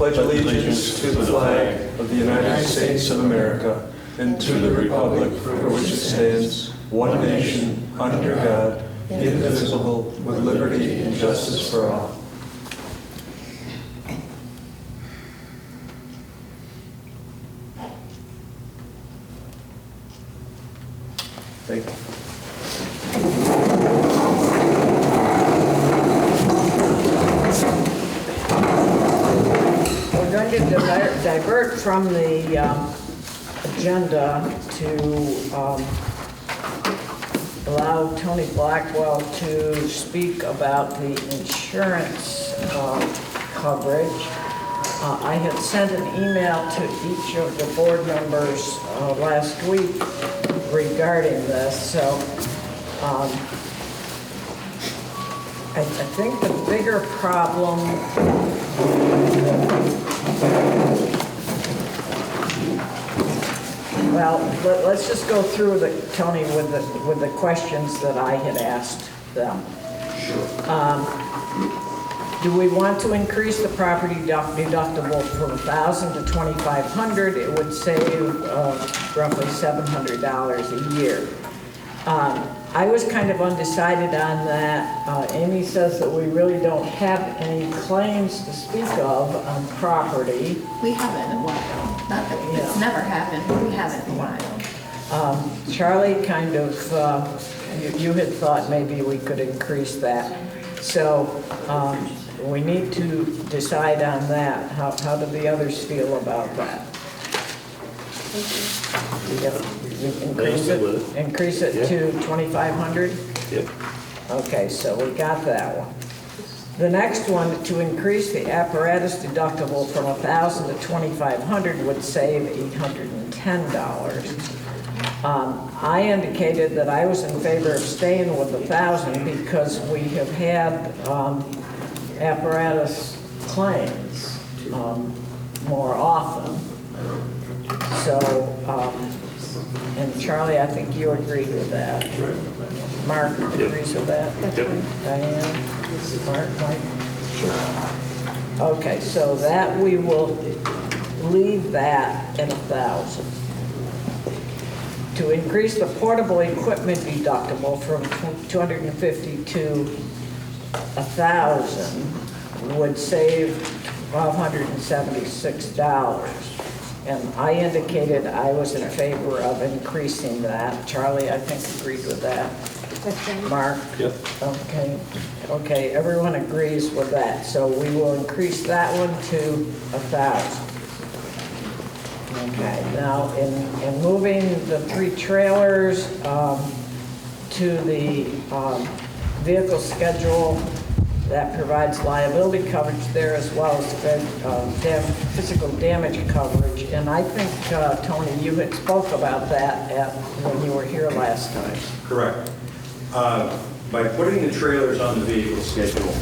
pledge allegiance to the flag of the United States of America and to the republic for which it stands, one nation, under God, indivisible, with liberty and justice for all. Thank you. We're going to divert from the agenda to allow Tony Blackwell to speak about the insurance coverage. I had sent an email to each of the board members last week regarding this, so I think the bigger problem well, let's just go through Tony, with the questions that I had asked them. Sure. Do we want to increase the property deductible from $1,000 to $2,500? It would save roughly $700 a year. I was kind of undecided on that. Amy says that we really don't have any claims to speak of on property. We haven't in a while. Not that it's never happened, but we haven't in a while. Charlie kind of, you had thought maybe we could increase that. So we need to decide on that. How do the others feel about that? Increase it to 2,500? Yep. Okay, so we got that one. The next one, to increase the apparatus deductible from $1,000 to $2,500 would save $810. I indicated that I was in favor of staying with $1,000 because we have had apparatus claims more often. So, and Charlie, I think you agreed with that. Mark agrees with that? Yep. Diane? Mark, Mike? Okay, so that we will leave that at $1,000. To increase the portable equipment deductible from $250 to $1,000 would save $1,276. And I indicated I was in favor of increasing that. Charlie, I think, agreed with that. Mark? Yep. Okay, everyone agrees with that. So we will increase that one to $1,000. Okay, now in moving the 3 trailers to the vehicle schedule, that provides liability coverage there as well as physical damage coverage. And I think, Tony, you had spoke about that when you were here last time. Correct. By putting the trailers on the vehicle schedule,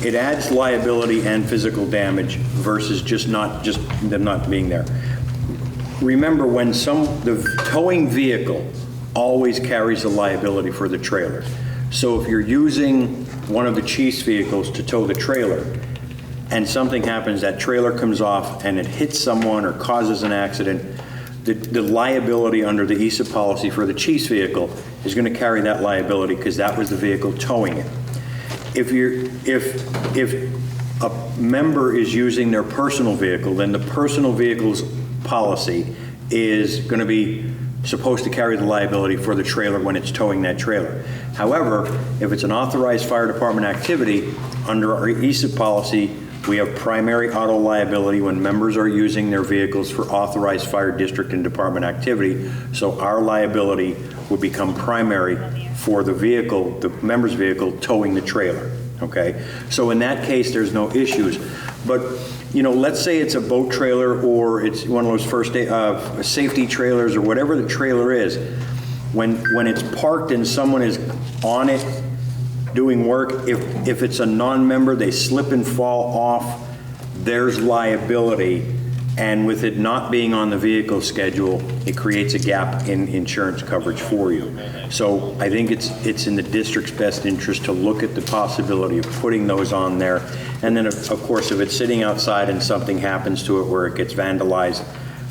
it adds liability and physical damage versus just them not being there. Remember, the towing vehicle always carries the liability for the trailer. So if you're using one of the chief's vehicles to tow the trailer and something happens, that trailer comes off and it hits someone or causes an accident, the liability under the ESA policy for the chief's vehicle is going to carry that liability because that was the vehicle towing it. If a member is using their personal vehicle, then the personal vehicle's policy is going to be supposed to carry the liability for the trailer when it's towing that trailer. However, if it's an authorized fire department activity, under our ESA policy, we have primary auto liability when members are using their vehicles for authorized fire district and department activity. So our liability would become primary for the vehicle, the member's vehicle towing the trailer, okay? So in that case, there's no issues. But, you know, let's say it's a boat trailer or it's one of those safety trailers or whatever the trailer is. When it's parked and someone is on it doing work, if it's a non-member, they slip and fall off, there's liability. And with it not being on the vehicle schedule, it creates a gap in insurance coverage for you. So I think it's in the district's best interest to look at the possibility of putting those on there And then, of course, if it's sitting outside and something happens to it where it gets vandalized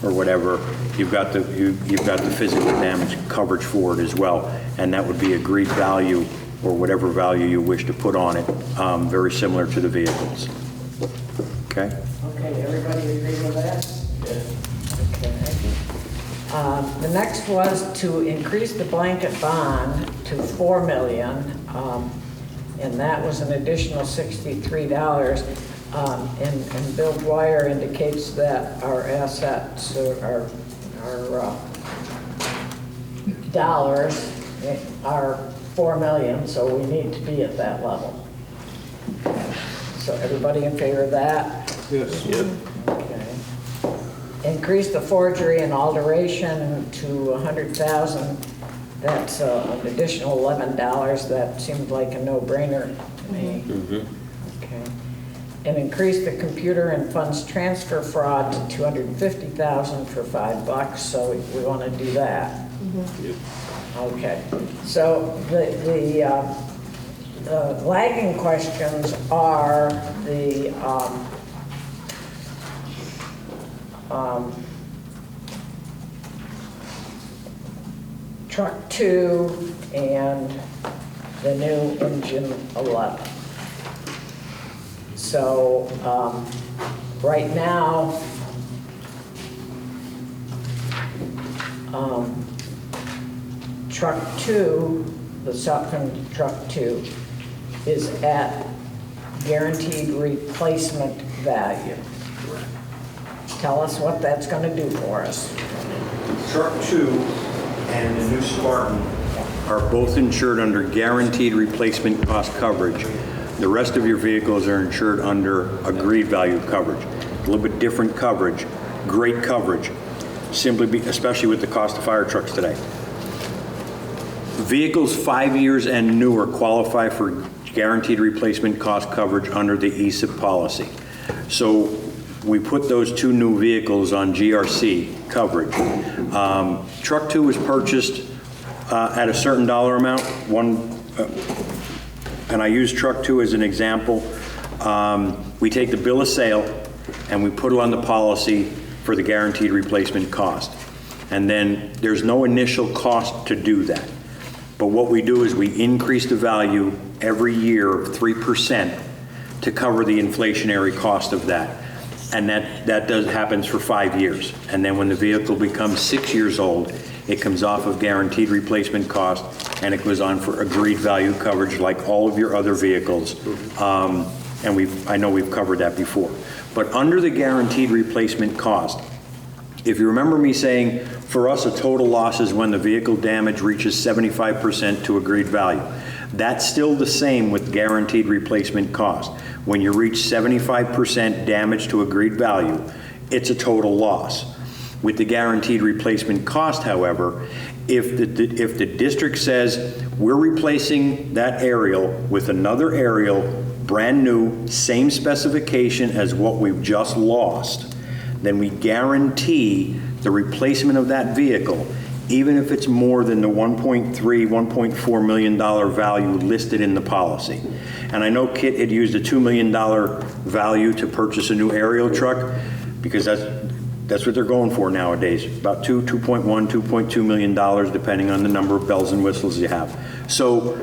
or whatever, you've got the physical damage coverage for it as well. And that would be agreed value or whatever value you wish to put on it, very similar to the vehicles. Okay? Okay, everybody agree with that? Okay. The next was to increase the blanket bond to $4 million, and that was an additional $63. And Bill Dwyer indicates that our assets are dollars are $4 million, so we need to be at that level. So everybody in favor of that? Yes. Okay. Increase the forgery and alteration to $100,000. That's an additional $11. That seemed like a no-brainer to me. Okay. And increase the computer and funds transfer fraud to $250,000 for $5. So we want to do that. Okay. So the lagging questions are the truck 2 and the new engine 11. So right now, truck 2, the Sutphen truck 2, is at guaranteed replacement value. Tell us what that's going to do for us. Truck 2 and the new Spartan are both insured under guaranteed replacement cost coverage. The rest of your vehicles are insured under agreed value coverage. A little bit different coverage, great coverage, especially with the cost of fire trucks today. Vehicles 5 years and newer qualify for guaranteed replacement cost coverage under the ESIP policy. So we put those 2 new vehicles on GRC coverage. Truck 2 was purchased at a certain dollar amount. And I use truck 2 as an example. We take the bill of sale and we put it on the policy for the guaranteed replacement cost. And then there's no initial cost to do that. But what we do is we increase the value every year 3% to cover the inflationary cost of that. And that happens for 5 years. And then when the vehicle becomes 6 years old, it comes off of guaranteed replacement cost and it goes on for agreed value coverage like all of your other vehicles. And I know we've covered that before. But under the guaranteed replacement cost, if you remember me saying, for us, a total loss is when the vehicle damage reaches 75% to agreed value. That's still the same with guaranteed replacement cost. When you reach 75% damage to agreed value, it's a total loss. With the guaranteed replacement cost, however, if the district says we're replacing that aerial with another aerial, brand new, same specification as what we've just lost, then we guarantee the replacement of that vehicle, even if it's more than the $1.3, $1.4 million value listed in the policy. And I know Kit had used a $2 million value to purchase a new aerial truck because that's what they're going for nowadays, about $2.1, $2.2 million, depending on the number of bells and whistles you have. So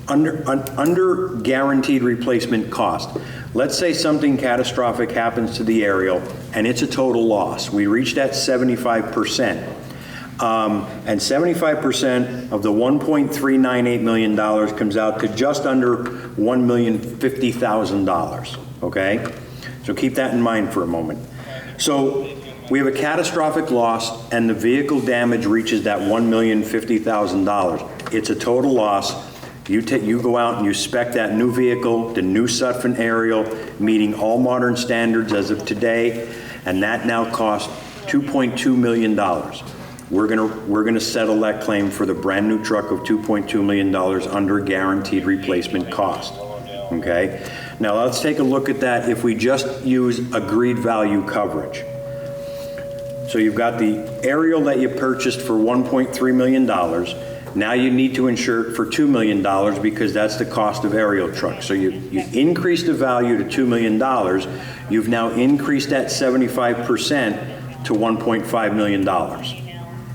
under guaranteed replacement cost, let's say something catastrophic happens to the aerial and it's a total loss. We reach that 75%. And 75% of the $1.398 million comes out to just under $1,050,000, okay? So keep that in mind for a moment. So we have a catastrophic loss and the vehicle damage reaches that $1,050,000. It's a total loss. You go out and you spec that new vehicle, the new Sutphen aerial, meeting all modern standards as of today, and that now costs $2.2 million. We're gonna settle that claim for the brand new truck of $2.2 million under guaranteed replacement cost, okay? Now let's take a look at that if we just use agreed value coverage. So you've got the aerial that you purchased for $1.3 million, Now you need to insure it for $2 million because that's the cost of aerial trucks. So you increase the value to $2 million. You've now increased that 75% to $1.5 million.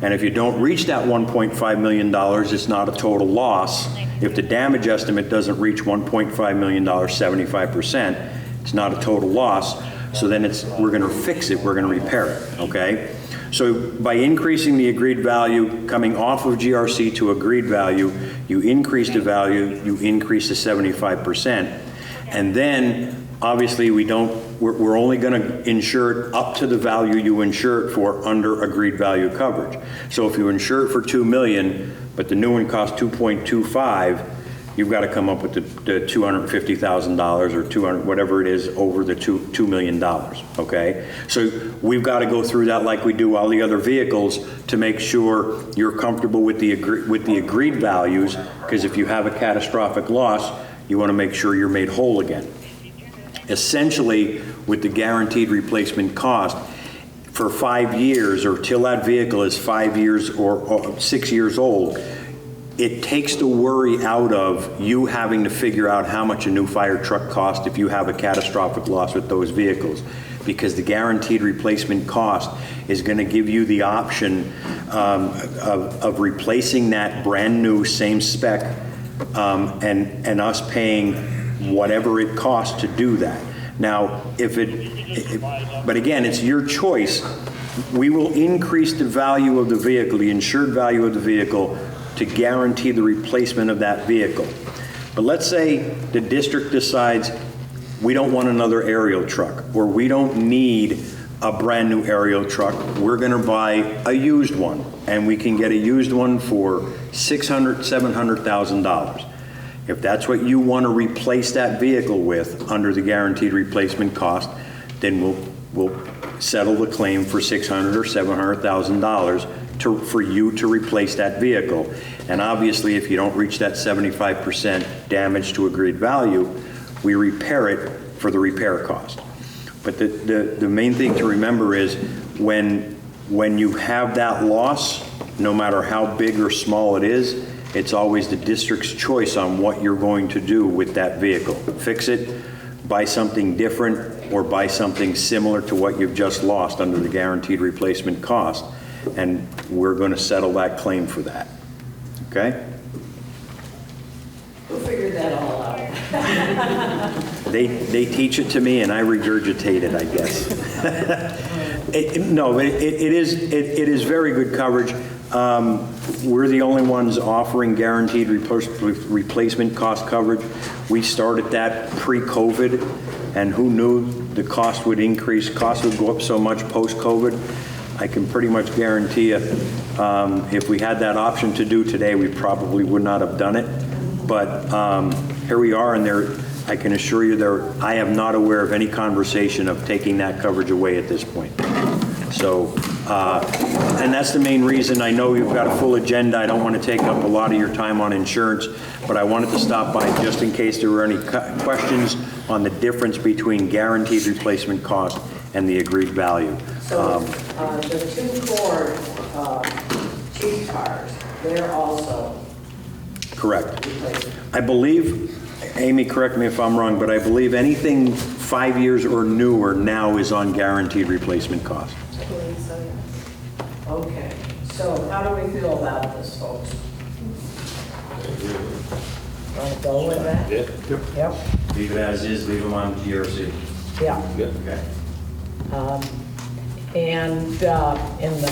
And if you don't reach that $1.5 million, it's not a total loss. If the damage estimate doesn't reach $1.5 million, 75%, it's not a total loss. So then we're going to fix it, we're going to repair it, okay? So by increasing the agreed value, coming off of GRC to agreed value, you increase the value, you increase the 75%. And then, obviously, we're only going to insure it up to the value you insure it for under agreed value coverage. So if you insure it for $2 million, but the new one costs $2.25, you've got to come up with the $250,000 or 200, whatever it is, over the $2 million, okay? So we've got to go through that like we do all the other vehicles to make sure you're comfortable with the agreed values, because if you have a catastrophic loss, you want to make sure you're made whole again. Essentially, with the guaranteed replacement cost, for 5 years, or till that vehicle is 5 years or 6 years old, it takes the worry out of you having to figure out how much a new fire truck costs if you have a catastrophic loss with those vehicles, because the guaranteed replacement cost is going to give you the option of replacing that brand new same spec and us paying whatever it costs to do that. Now, but again, it's your choice. We will increase the value of the vehicle, the insured value of the vehicle, to guarantee the replacement of that vehicle. But let's say the district decides we don't want another aerial truck, or we don't need a brand new aerial truck, we're gonna buy a used one, and we can get a used one for $600,000, $700,000. If that's what you want to replace that vehicle with under the guaranteed replacement cost, then we'll settle the claim for $600,000 or $700,000 for you to replace that vehicle. And obviously, if you don't reach that 75% damage to agreed value, we repair it for the repair cost. But the main thing to remember is when you have that loss, no matter how big or small it is, it's always the district's choice on what you're going to do with that vehicle. Fix it, buy something different, or buy something similar to what you've just lost under the guaranteed replacement cost. And we're going to settle that claim for that. Okay? Who figured that all out? They teach it to me and I regurgitate it, I guess. It is very good coverage. We're the only ones offering guaranteed replacement cost coverage. We started that pre-COVID, and who knew the cost would increase? Costs would go up so much post-COVID. I can pretty much guarantee you, if we had that option to do today, we probably would not have done it. But here we are, and I can assure you I am not aware of any conversation of taking that coverage away at this point. So, and that's the main reason. I know you've got a full agenda. I don't want to take up a lot of your time on insurance, but I wanted to stop by just in case there were any questions on the difference between guaranteed replacement cost and the agreed value. So the two Ford chief cars, they're also correct. replaced. I believe, Amy, correct me if I'm wrong, but I believe anything 5 years or newer now is on guaranteed replacement cost. I believe so, yeah. Okay, so how do we feel about this, folks? Want to go with that? Yep. Leave it as is, leave them on GRC. Yeah. Okay. And in the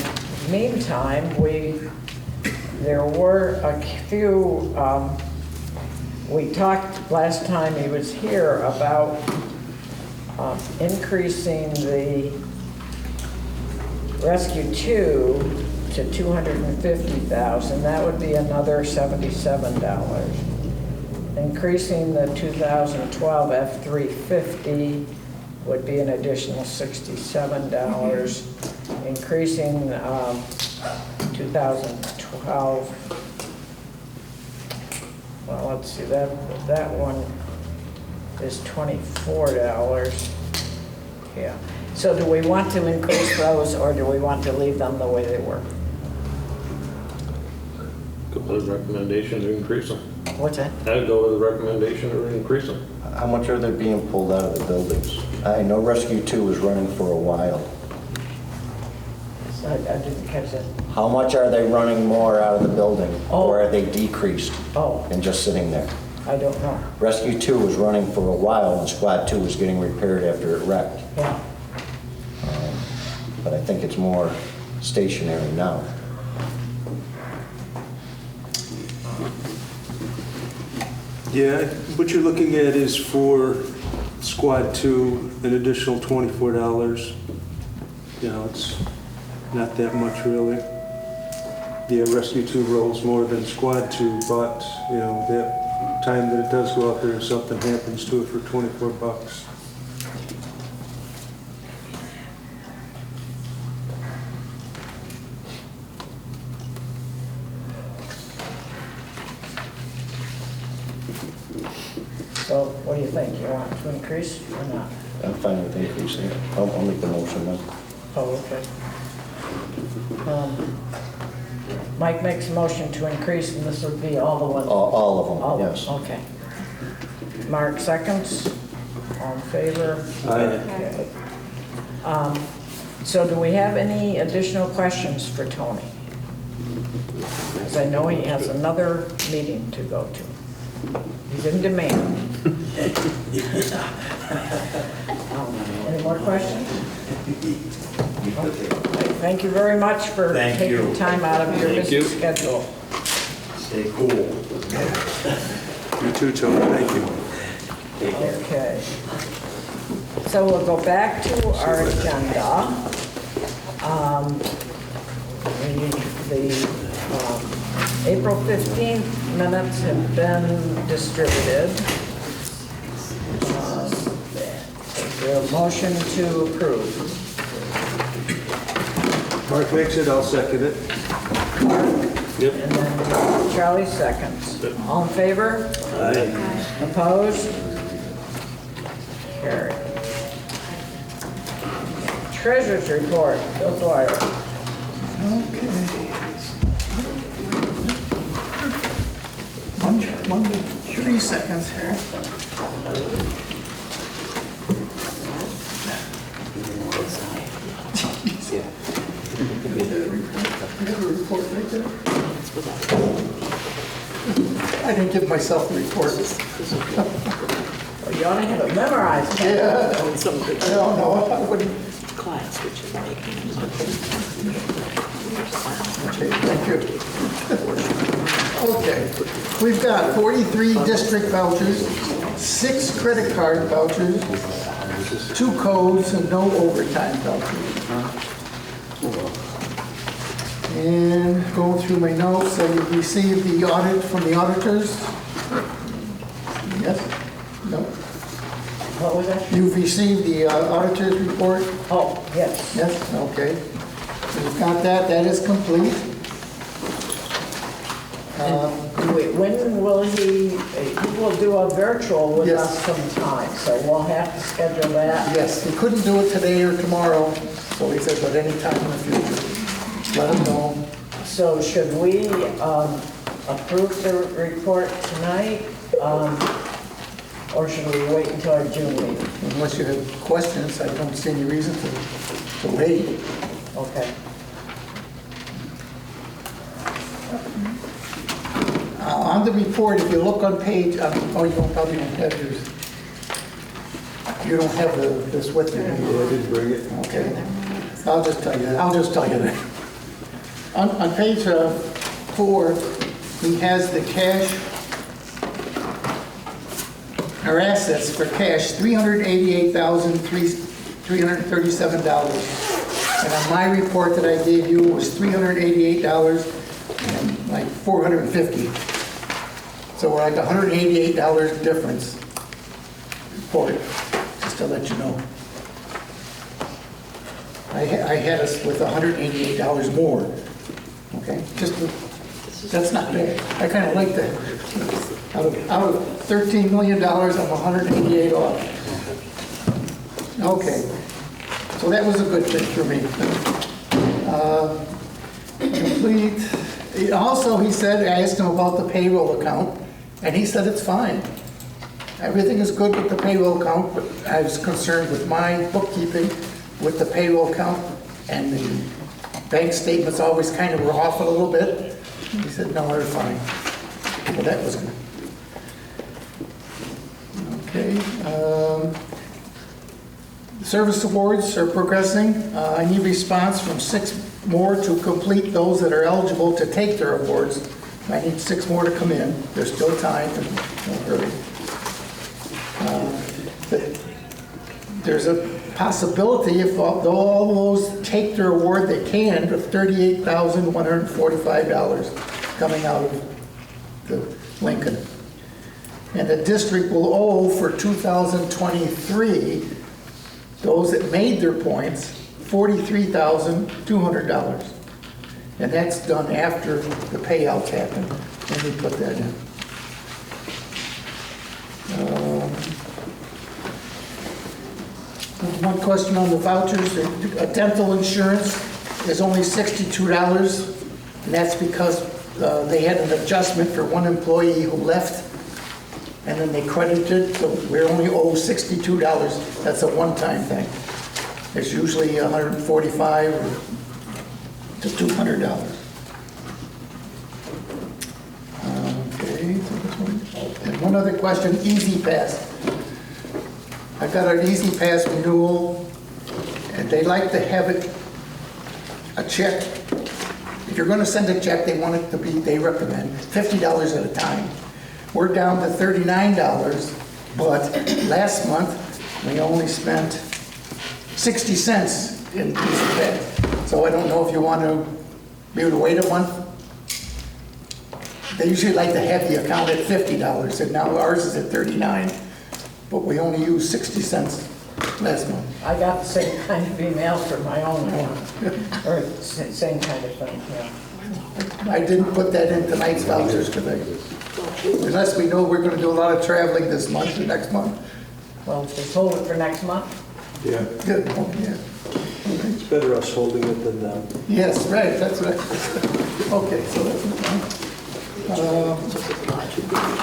meantime, there were a few, we talked last time he was here about increasing the Rescue 2 to $250,000. That would be another $77. Increasing the 2012 F-350 would be an additional $67. Increasing 2012, well, let's see, that one is $24. Yeah. So do we want to increase those, or do we want to leave them the way they were? Go with a recommendation to increase them. What's that? I'd go with a recommendation to increase them. How much are they being pulled out of the buildings? I know Rescue 2 was running for a while. I didn't catch that. How much are they running more out of the building? Oh. Or are they decreased Oh, and just sitting there? I don't know. Rescue 2 was running for a while and Squad 2 was getting repaired after it wrecked. Yeah. But I think it's more stationary now. Yeah, what you're looking at is for Squad 2, an additional $24. You know, it's not that much really. Yeah, Rescue 2 rolls more than Squad 2, but, you know, that time that it does go out there, if something happens to it for $24. So what do you think? You want to increase or not? I'm fine with increasing it. I'll make the motion then. Oh, okay. Mike makes a motion to increase, and this would be all the ones? All of All them, of yes. them, okay. Mark seconds. All in favor? Okay. So do we have any additional questions for Tony? Because I know he has another meeting to go to. He's in demand. Any more questions? Okay. Thank you very much for taking time out of your busy schedule. Stay cool. You too, Tony, thank you. Okay. So we'll go back to our agenda. The April 15th minutes have been distributed. Is there a motion to approve? Mark makes it, I'll second it. Yep. And then Charlie seconds. All in favor? Aye. Opposed? Carried. Treasurer's report, Bill Dwyer. Okay. 3 seconds here. I didn't give myself a report. You ought to have it memorized. Yeah. I don't know. I wouldn't. Class, which is making. Okay, thank you. Okay, we've got 43 district vouchers, 6 credit card vouchers, 2 codes, and no overtime vouchers. And going through my notes, I received the audit from the auditors. Yes? No? What was that? You've received the auditor's report? Oh, yes. Yes, okay. We've got that, that is complete. When will he will do a virtual with Yes. us sometime, so we'll have to schedule that. Yes, he couldn't do it today or tomorrow, so he said, but anytime in the future, let him know. So should we approve the report tonight, or should we wait until our June meeting? Unless you have questions, I don't see any reason to wait. Okay. On the report, if you look on page, oh, you probably don't have yours. You don't have this with you. Yeah, I did bring it. Okay. I'll just tell you that. On page 4, he has the cash, our assets for cash, $388,337. And on my report that I gave you was $388 and like $450. So we're like $188 difference report, just to let you know. I had us with $188 more. Okay, that's not bad. I kind of like that. Out of $13 million, I'm 188 off. Okay, so that was a good thing for me. Complete, Also, he said, I asked him about the payroll account, and he said it's fine. Everything is good with the payroll account, but I was concerned with my bookkeeping with the payroll account, and the bank statements always kind of were off a little bit. He said, no, they're fine. Well, that was good. Okay. Service awards are progressing. I need response from 6 more to complete those that are eligible to take their awards. I need 6 more to come in. There's still time, and don't hurry. There's a possibility, if all those take their award, they can, of $38,145 coming out of the Lincoln. And the district will owe for 2023, those that made their points, $43,200. And that's done after the payouts happen, and we put that in. One question on the vouchers. Dental insurance is only $62, and that's because they had an adjustment for one employee who left, and then they credited, so we only owe $62. That's a one-time thing. It's usually $145 to $200. Okay, so this one. And one other question, Easy Pass. I got an Easy Pass renewal, and they like to have it, a check. If you're going to send a check, they want it to be, they recommend $50 at a time. We're down to $39, but last month we only spent 60 cents in Easy Pass. So I don't know if you want to be able to wait a month. They usually like to have the account at $50, and now ours is at $39. But we only used 60 cents last month. I got the same kind of email for my own one, or same kind of thing, yeah. I didn't put that in tonight's vouchers because unless we know we're going to do a lot of traveling this month or next month. Well, just hold it for next month. Yeah, Good, oh, yeah. it's better us holding it than them. Yes, right, that's right. Okay, so that's fine.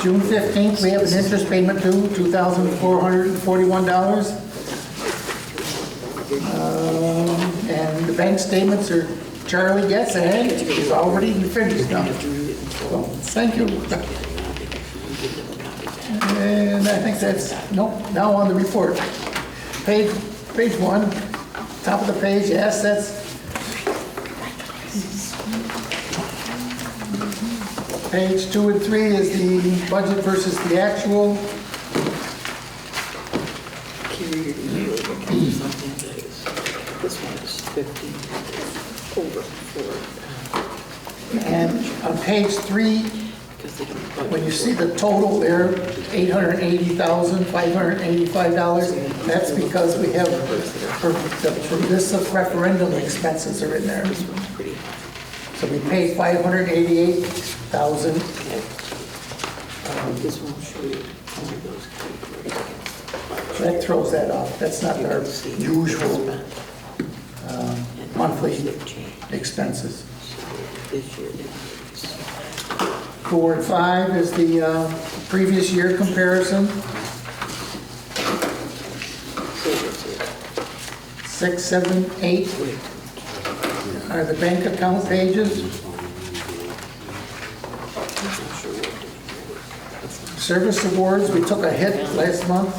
June 15th, we have an interest payment due, $2,441. And the bank statements are Charlie gets, and he's already finished now. So, thank you. And I think that's, nope, now on the report. Page 1, top of the page, assets. Page 2 and 3 is the budget versus the actual. This one is 50 over 4. And on page 3, when you see the total there, $880,585, that's because we have permissive referendum expenses are in there. So we paid $588,000. This won't show you all of those categories. That throws that off. That's not our usual monthly expenses. This year, 4 and 5 is the previous year comparison. 6, 7, 8 are the bank account pages. Service awards, we took a hit last month.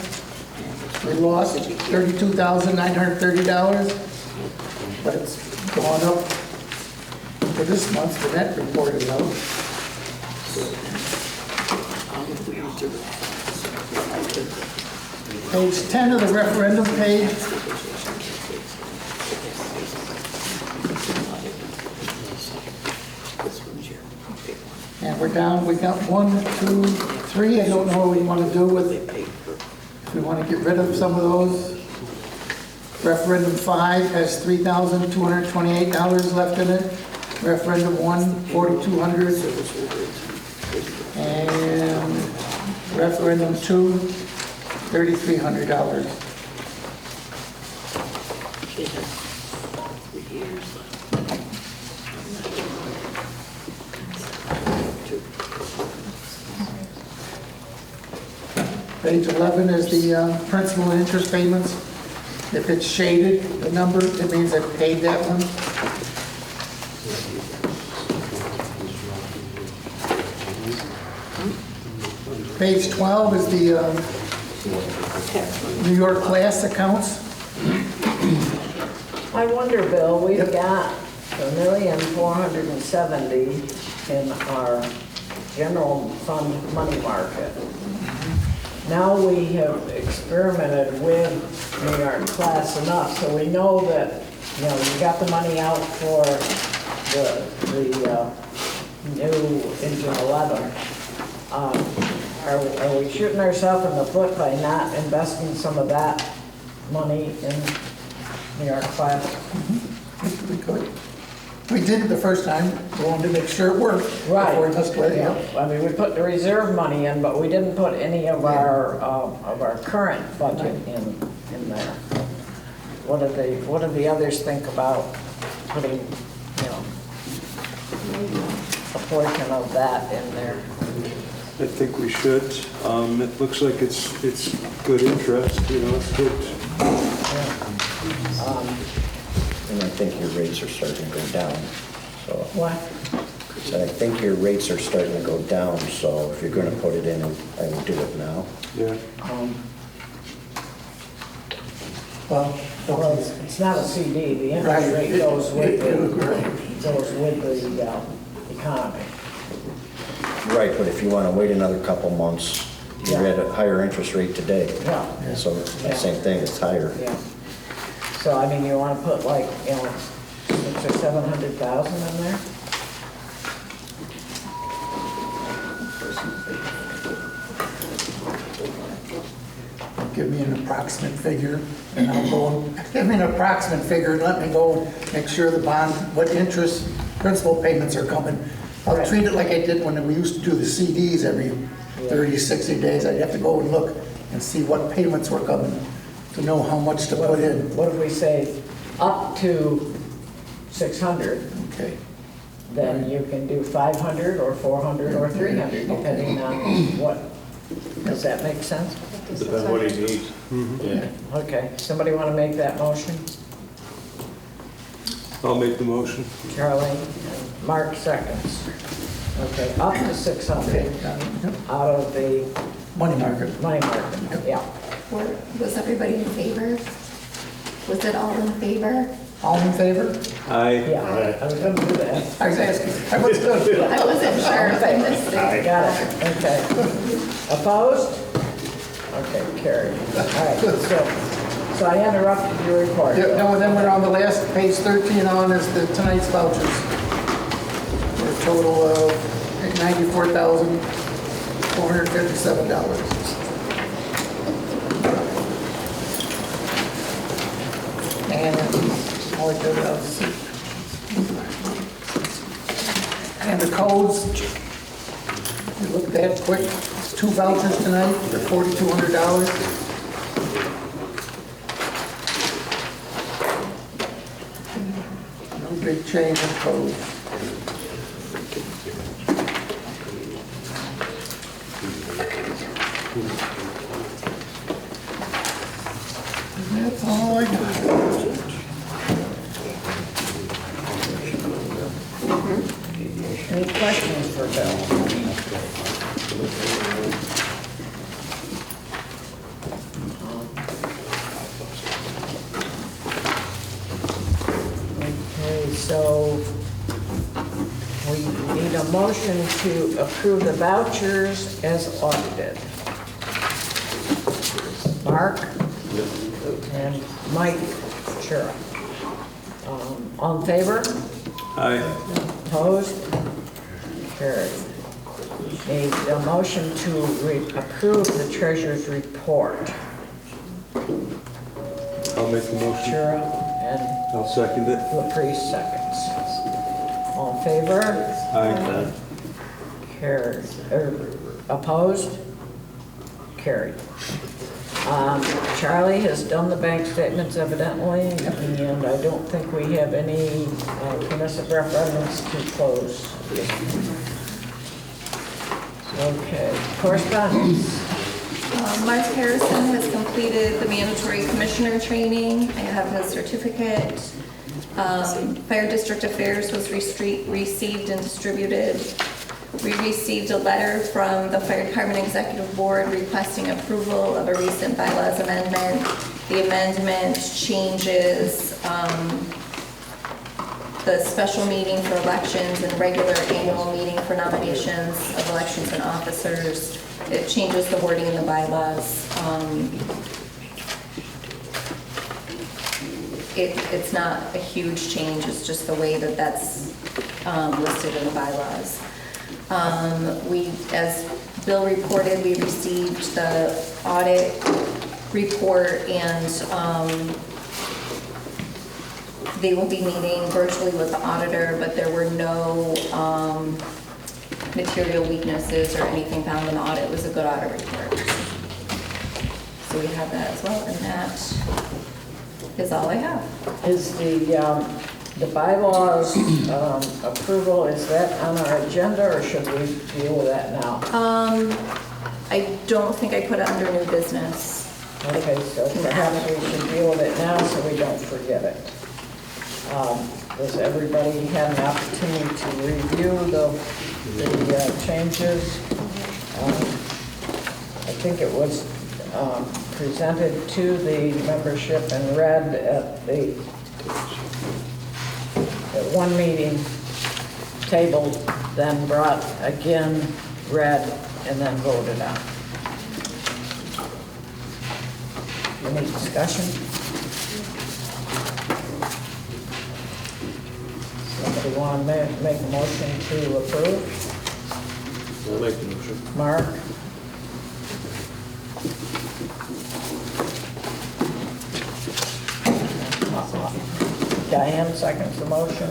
We lost $32,930, but it's gone up for this month, the net reported out. Page 10 of the referendum page. And we're down, we got 1, 2, 3. I don't know what we want to do with it. If we want to get rid of some of those. Referendum 5 has $3,228 left in it. Referendum 1, $4,200. And referendum 2, $3,300. Page 11 is the principal and interest payments. If it's shaded, the number, it means I've paid that one. Page 12 is the New York class accounts. I wonder, Bill, we've Yep. got $1,470,000 in our general fund money market. Now we have experimented with New York class enough, so we know that, you know, we got the money out for the new engine 11. Are we shooting ourselves in the foot by not investing some of that money in New York class? We could. We did it the first time. We wanted to make sure it worked. Right. Before we must let it Yeah. go. I mean, we put the reserve money in, but we didn't put any of our current budget in there. What do the others think about putting, you know, a portion of that in there? I think we should. It looks like it's good interest, you know, it's good. And I think your rates are starting to go down, so. What? So I think your rates are starting to go down, so if you're gonna put it in, I would do it now. Yeah. Well, Well, it's not a CD, the interest Right. rate goes with the Right. economy. Right, but if you wanna wait another couple months, you're at a higher interest rate today. Yeah. So, Yeah. same thing, it's higher. Yeah. So, I mean, you want to put like, you know, 600,000 or 700,000 in there? give me an approximate figure, and I'll go, give me an approximate figure, and let me go make sure the bond, what interest, principal payments are coming. I'll Right. treat it like I did when we used to do the CDs every 30, 60 days. I'd have to go and look and see what payments were coming to know how much to put in. What if we say up to 600, Okay. then you can do 500 or 400 or 300, depending on what. Does that make sense? Depends what he needs. Yeah. Okay, somebody want to make that motion? I'll make the motion. Charlie, and Mark seconds. Okay, up to 600 out of the Money market. money market, yeah. Was everybody in favor? Was it all in favor? All in favor? Aye. Yeah, I was gonna do that. I was asking, I was good. I wasn't sure if I missed it. Got it, okay. Opposed? Okay, carried. All right, so I interrupted your report. Yeah, no, and then we're on the last, page 13 on is the tonight's vouchers. For a total of $94,457. And all I did was, and the codes, we looked at quick, 2 vouchers tonight for $4,200. No big change in code. And that's all I got. Any questions for Bill? Okay, so we need a motion to approve the vouchers as audited. Mark? And Mike? Sure. All in favor? Aye. Opposed? Carried. Need a motion to approve the treasurer's report. I'll make the motion. Chura and I'll second it. Laprise seconds. All in favor? Aye. Carried. Opposed? Carried. Charlie has done the bank statements evidently, and I don't think we have any permissive referendums to close. Okay, correspondence. Mark Harrison has completed the mandatory commissioner training. I have his certificate. Fire District Affairs was received and distributed. We received a letter from the Fire Department Executive Board requesting approval of a recent bylaws amendment. The amendment changes the special meeting for elections and regular annual meeting for nominations of elections and officers. It changes the wording in the bylaws. It's not a huge change, it's just the way that that's listed in the bylaws. As Bill reported, we received the audit report, and they will be meeting virtually with the auditor, but there were no material weaknesses or anything found in the audit. It was a good audit report. So we have that as well, and that is all I have. Is the bylaws approval, is that on our agenda, or should we deal with that now? I don't think I put it under new business. Okay, so perhaps we should deal with it now so we don't forget it. Does everybody have an opportunity to review the changes? I think it was presented to the membership and read at one meeting, tabled, then brought again, read, and then voted on. Any discussion? Somebody want to make a motion to approve? I'll make the motion. Mark? Diane seconds the motion.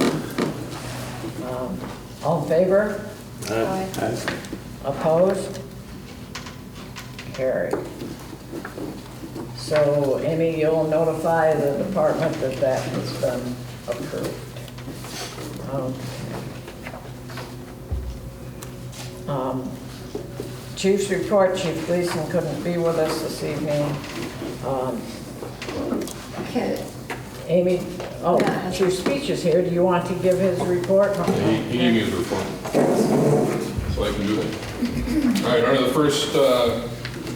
All in favor? Aye. Opposed? Carried. So Amy, you'll notify the department that that has been approved. Chief's report, Chief Gleason couldn't be with us this evening. Okay. Amy, Chief Speech is here. Do you want to give his report? He gave me his report, so I can do that. All right, under the first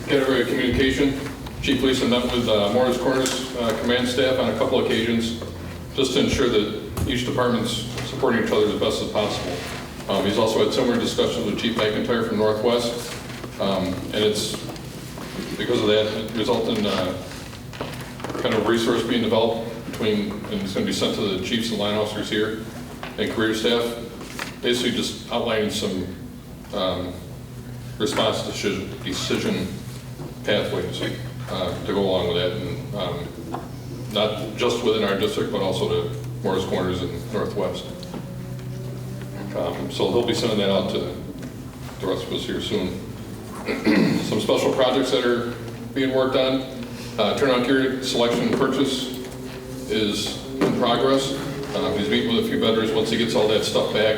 category of communication, Chief Gleason met with Morris Corners command staff on a couple occasions, just to ensure that each department's supporting each other as best as possible. He's also had similar discussions with Chief McIntyre from Northwest, and it's because of that, it resulted in kind of resource being developed between, and it's going to be sent to the chiefs and line officers here and career staff, basically just outlining some response decision pathways to go along with that, and not just within our district, but also to Morris Corners and Northwest. So they'll be sending that out to the rest of us here soon. Some special projects that are being worked on. Turnout gear selection and purchase is in progress. He's meeting with a few vendors. Once he gets all that stuff back,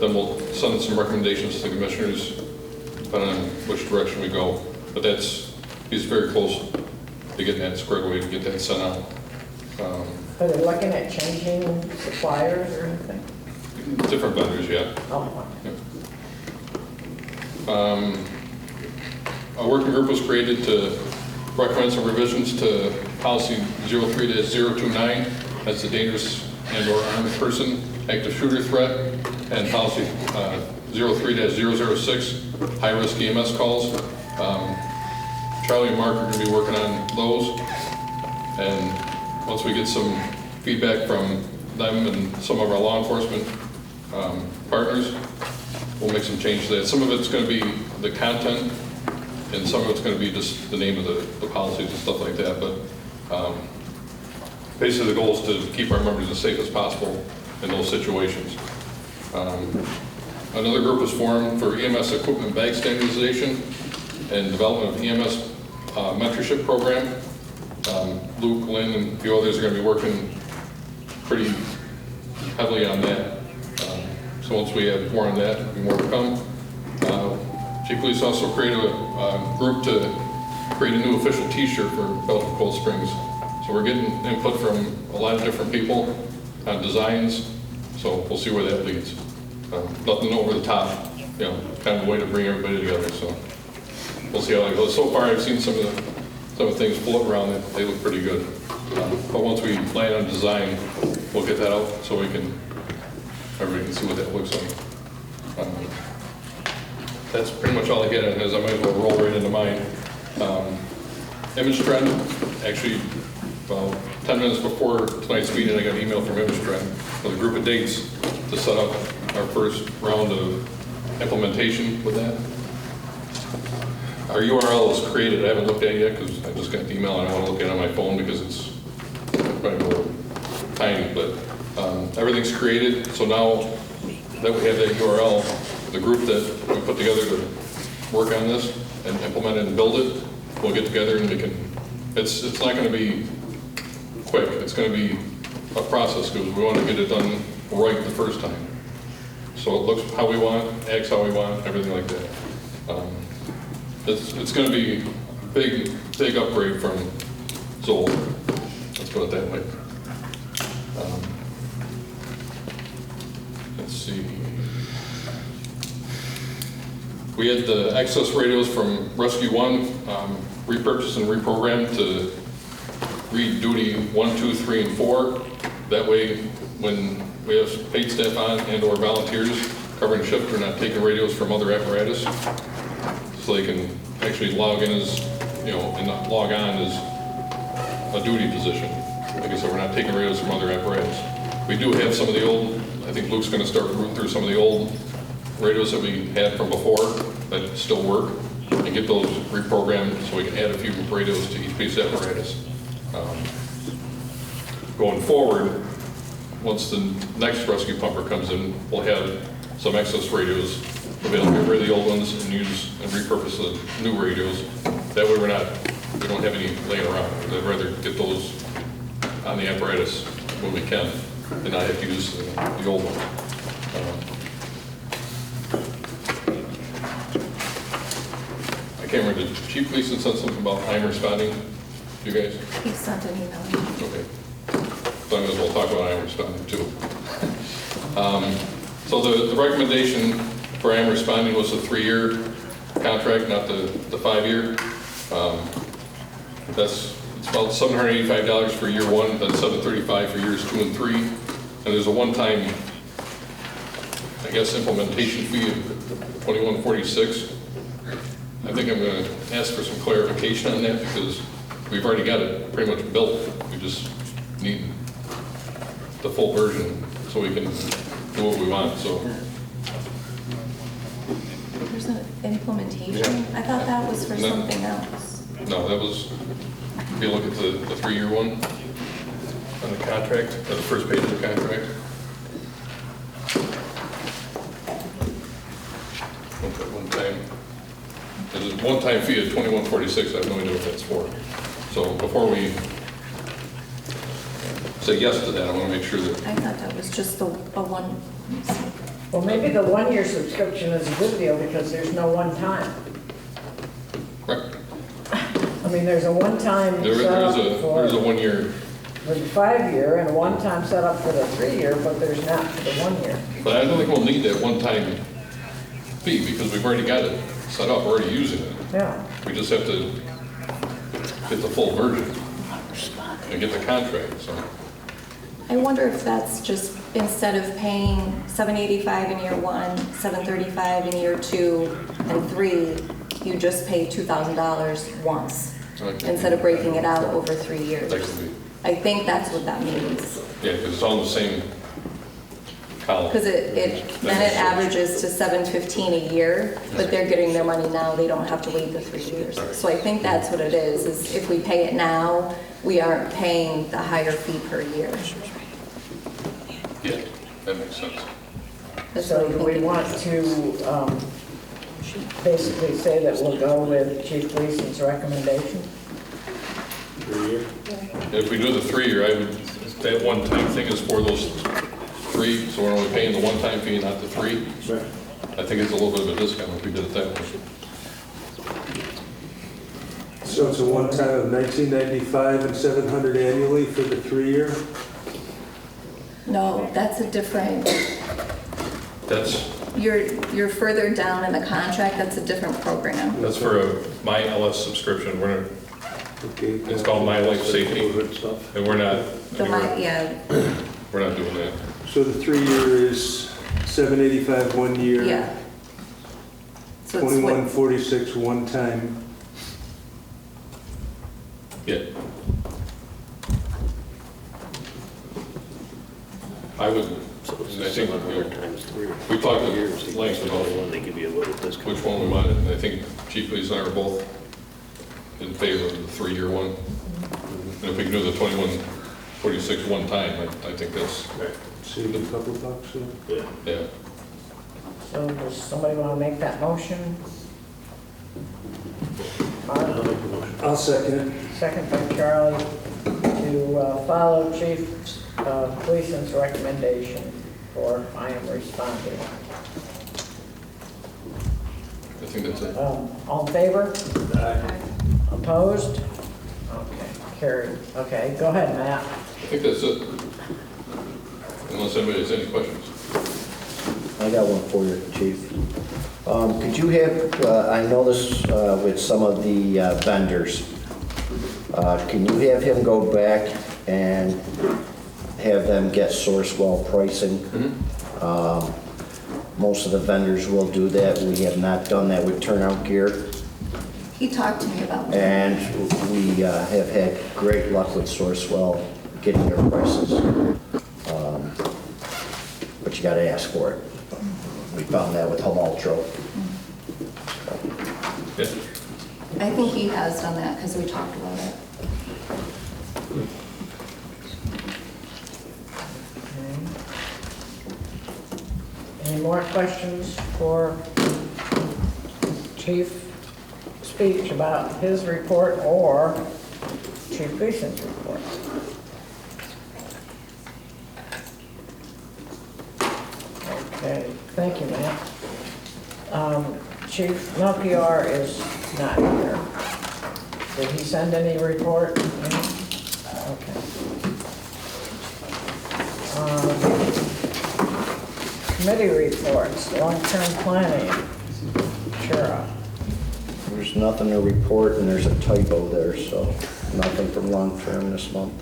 then we'll send some recommendations to the commissioners, depending on which direction we go. But he's very close to getting that squared away to get that sent out. Are they looking at changing suppliers or anything? Different vendors, yeah. Oh. A working group was created to recommend some revisions to policy 03-029. That's the dangerous and/or armed person, active shooter threat, and policy 03-006, high-risk EMS calls. Charlie and Mark are going to be working on those, and once we get some feedback from them and some of our law enforcement partners, we'll make some changes to that. Some of it's going to be the content, and some of it's going to be just the name of the policies and stuff like that. But basically the goal is to keep our members as safe as possible in those situations. Another group was formed for EMS equipment bag standardization and development of EMS mentorship program. Luke, Lynn, and a few others are going to be working pretty heavily on that. So once we have more on that, there'll be more to come. Chief Police also created a group to create a new official t-shirt for Belgium Cold Springs. So we're getting input from a lot of different people on designs, so we'll see where that leads. Nothing over the top, you know, kind of a way to bring everybody together, so we'll see how it goes. So far, I've seen some of the things float around, they look pretty good. But once we land on design, we'll get that out so everybody can see what that looks like. That's pretty much all I get, and as I might as well roll right into mine. Image Trend, actually, well, 10 minutes before tonight's meeting, I got an email from Image Trend with a group of dates to set up our first round of implementation with that. Our URL is created. I haven't looked at it yet because I just got the email and I want to look at it on my phone because it's probably more tiny, but everything's created. So now that we have that URL, the group that we put together to work on this and implement it and build it, we'll get together and we can, it's not going to be quick. It's going to be a process because we want to get it done right the first time. So it looks how we want, acts how we want, everything like that. It's going to be a big upgrade from Zoll. Let's put it that way. Let's see. We had the access radios from Rescue 1 repurchased and reprogrammed to read duty 1, 2, 3, and 4. That way, when we have paid staff on and/or volunteers covering shift, we're not taking radios from other apparatus. So they can actually log in as, you know, and not log on as a duty position. Like I said, we're not taking radios from other apparatus. We do have some of the old, I think Luke's going to start rooting through some of the old radios that we had from before that still work and get those reprogrammed so we can add a few radios to each piece of apparatus. Going forward, once the next rescue pumper comes in, we'll have some excess radios available. Get rid of the old ones and use and repurpose the new radios. That way we don't have any laying around. I'd rather get those on the apparatus when we can and not have to use the old ones. I can't remember, did Chief Gleason said something about time responding? You guys? He sent an email. Okay. So I might as well talk about IAM responding too. So the recommendation for IAM responding was a 3-year contract, not the 5-year. It's about $785 for year 1, then $735 for years 2 and 3. And there's a one-time, I guess, implementation fee of $21.46. I think I'm going to ask for some clarification on that because we've already got it pretty much built. We just need the full version so we can do what we want. So There's an implementation? I thought that was for something else. no, that was, if you look at the 3-year one on the contract, or the first page of the contract. One time, there's a one-time fee of $21.46. I have no idea what that's for. So before we say yes to that, I want to make sure that I thought that was just a one, let me see. Well, maybe the 1-year subscription is a good deal because there's no one time. right. I mean, there's a one-time There's setup a for 1-year, the 5-year and a one-time setup for the 3-year, but there's not for the 1-year. but I don't think we'll need that one-time fee because we've already got it set up, we're already using it. Yeah. We just have to get the full version and get the contract, so. I wonder if that's just, instead of paying $785 in year 1, $735 in year 2, and 3, you just pay $2,000 once, Okay. instead of breaking it out over 3 years. That could be. I think that's what that means. Yeah, because it's all in the same column. Because then it averages to $715 a year, but they're getting their money now, they don't have to wait the 3 years. So I think that's what it is if we pay it now, we aren't paying the higher fee per year. Yeah, that makes sense. That's what So I do we think. want to basically say that we'll go with Chief Gleason's recommendation? 3 year? If we do the 3-year, that one-time thing is for those 3, so we're only paying the one-time fee, not the 3. Right. I think it's a little bit of a discount if we did it that way. So it's a one-time of $19.95 and $700 annually for the 3-year? No, that's a different, That's you're further down in the contract, that's a different program. for a My LS subscription. Okay. It's called My Life Safety, Stuff. and we're not doing that. So the 3-year is $785 1 year? Yeah. So it's what, $21.46 one time. Yeah. I would, So I it's think, 700 times 3. we talked at Years, length about one, they give you a little discount. which one we wanted, and I think Chief Police and I are both in favor of the 3-year one. And if we can do the 21.46 one time, I think that's, Save a couple bucks. Yeah. yeah. So does somebody want to make that motion? I'll Mark? make the motion. I'll second it. Second by Charlie, to follow Chief Gleason's recommendation for I am responding. I think that's it. All in favor? Opposed? Okay, carried. Okay, go ahead, Matt. I think that's it. Unless anybody has any questions. I got one for you, Chief. Could you have, I noticed with some of the vendors, can you have him go back and have them get Sourcewell pricing? Most of the vendors will do that. We have not done that with Turnout Gear. he talked to me about that. And we have had great luck with Sourcewell getting their prices. But you gotta ask for it. We found that with Home Ultra. Yeah. I think he has done that because we talked about it. Any more questions for Chief Speech about his report or Chief Gleason's report? Okay, thank you, Matt. Chief Melchior is not here. Did he send any report? Okay. Committee reports, long-term planning. Shara. There's nothing to report, and there's a typo there, so nothing from long-term this month.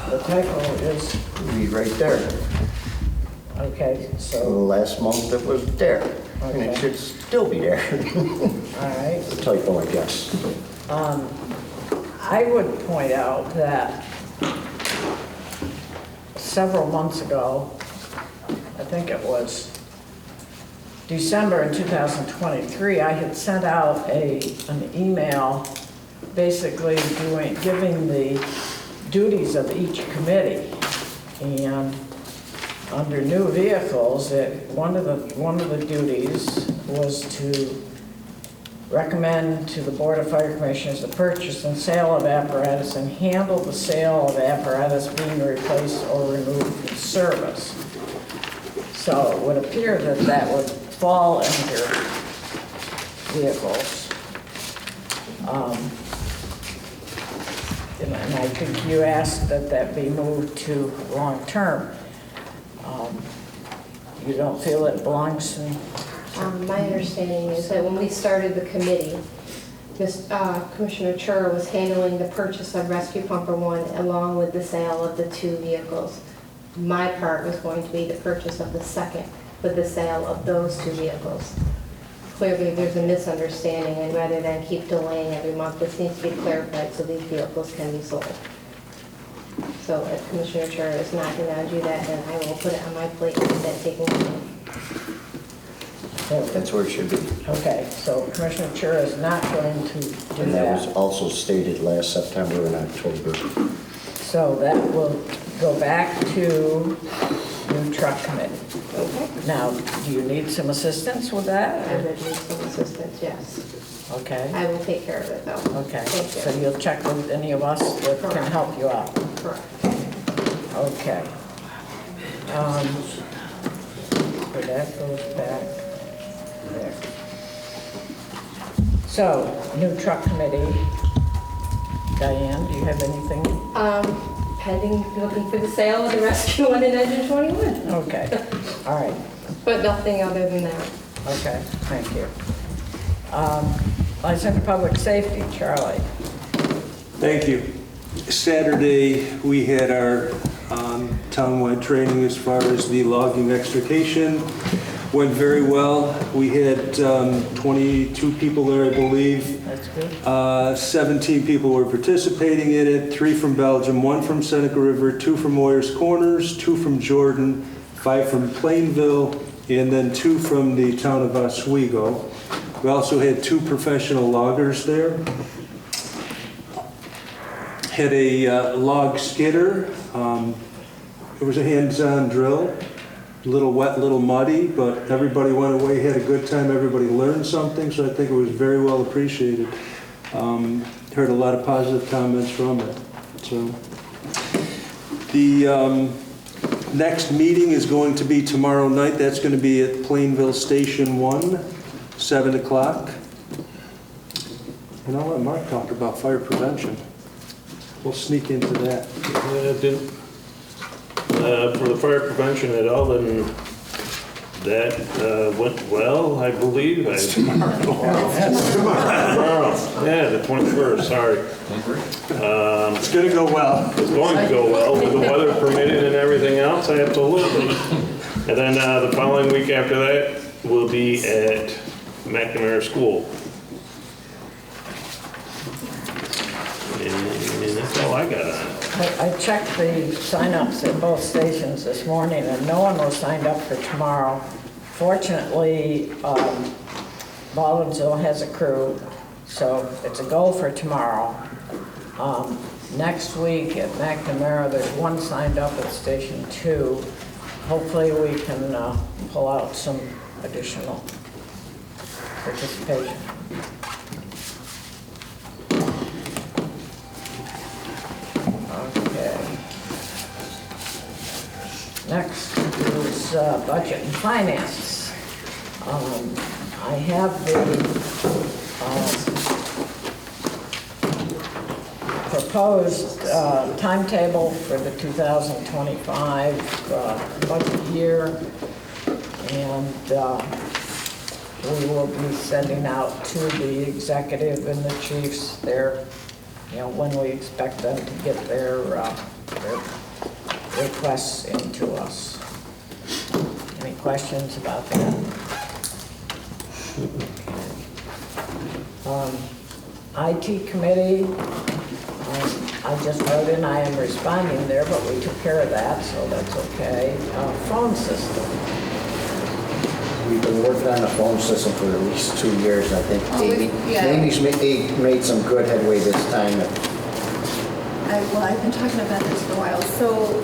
The typo is, Be right there. okay, so, Last month it was there, and it Okay. should still be there. all right. It's a typo, I guess. I would point out that several months ago, I think it was December in 2023, I had sent out an email basically giving the duties of each committee. And under new vehicles, one of the duties was to recommend to the Board of Fire Commissioners the purchase and sale of apparatus and handle the sale of apparatus being replaced or removed from service. So it would appear that that would fall under vehicles. And I think you asked that that be moved to long-term. You don't feel it belongs in? My understanding is that when we started the committee, Commissioner Chura was handling the purchase of Rescue Pumper 1 along with the sale of the 2 vehicles. My part was going to be the purchase of the second with the sale of those 2 vehicles. Clearly, there's a misunderstanding, and rather than keep delaying every month, this needs to be clarified so these vehicles can be sold. So if Commissioner Chura is not going to do that, then I will put it on my plate and get that taken care of. That's where it should be. Okay, so Commissioner Chura is not going to do And that was that. also stated last September and October. So that will go back to new truck committee. Okay? Now, do you need some assistance with I that? would need some assistance, yes. Okay, I will take care of it, though. okay. Thank you. So you'll check with any of us that can help you out. Correct. Okay. So that goes back there. So, new truck committee. Diane, do you have anything? Pending, looking for the sale of the rescue one in engine 21, Okay, all right, but nothing other than that. okay, thank you. License Public Safety, Charlie. Thank you. Saturday, we had our townwide training as far as the logging extrication. Went very well. We had 22 people there, I believe. That's good. 17 people were participating in it, 3 from Belgium, 1 from Seneca River, 2 from Moyers Corners, 2 from Jordan, 5 from Plainville, and then 2 from the town of Oswego. We also had 2 professional loggers there. Had a log skidder. It was a hands-on drill. A little wet, a little muddy, but everybody went away, had a good time, everybody learned something, so I think it was very well appreciated. Heard a lot of positive comments from it. So, the next meeting is going to be tomorrow night. That's going to be at Plainville Station 1, 7 o'clock. And I'll let Mark talk about fire prevention. We'll sneak into that. For the fire prevention at Alden, that went well, I believe. Tomorrow. Yeah, the 21st, sorry. It's going to go well. It's going to go well, with the weather permitting and everything else, absolutely. And then the following week after that, we'll be at McNamara School. And that's all I got on it. I checked the sign-ups at both stations this morning, and no one was signed up for tomorrow. Fortunately, Baldwinsville has a crew, so it's a go for tomorrow. Next week at McNamara, there's 1 signed up at Station 2. Hopefully we can pull out some additional participation. Okay. Next is budget and finance. I have the proposed timetable for the 2025 budget year, and we will be sending out to the executive and the chiefs when we expect them to get their requests into us. Any questions about that? IT committee, I just wrote in, I am responding there, but we took care of that, so that's okay. Phone system. We've been working on the phone system for at least 2 years. I think Amy's made some good headway this time. I've been talking about this for a while. So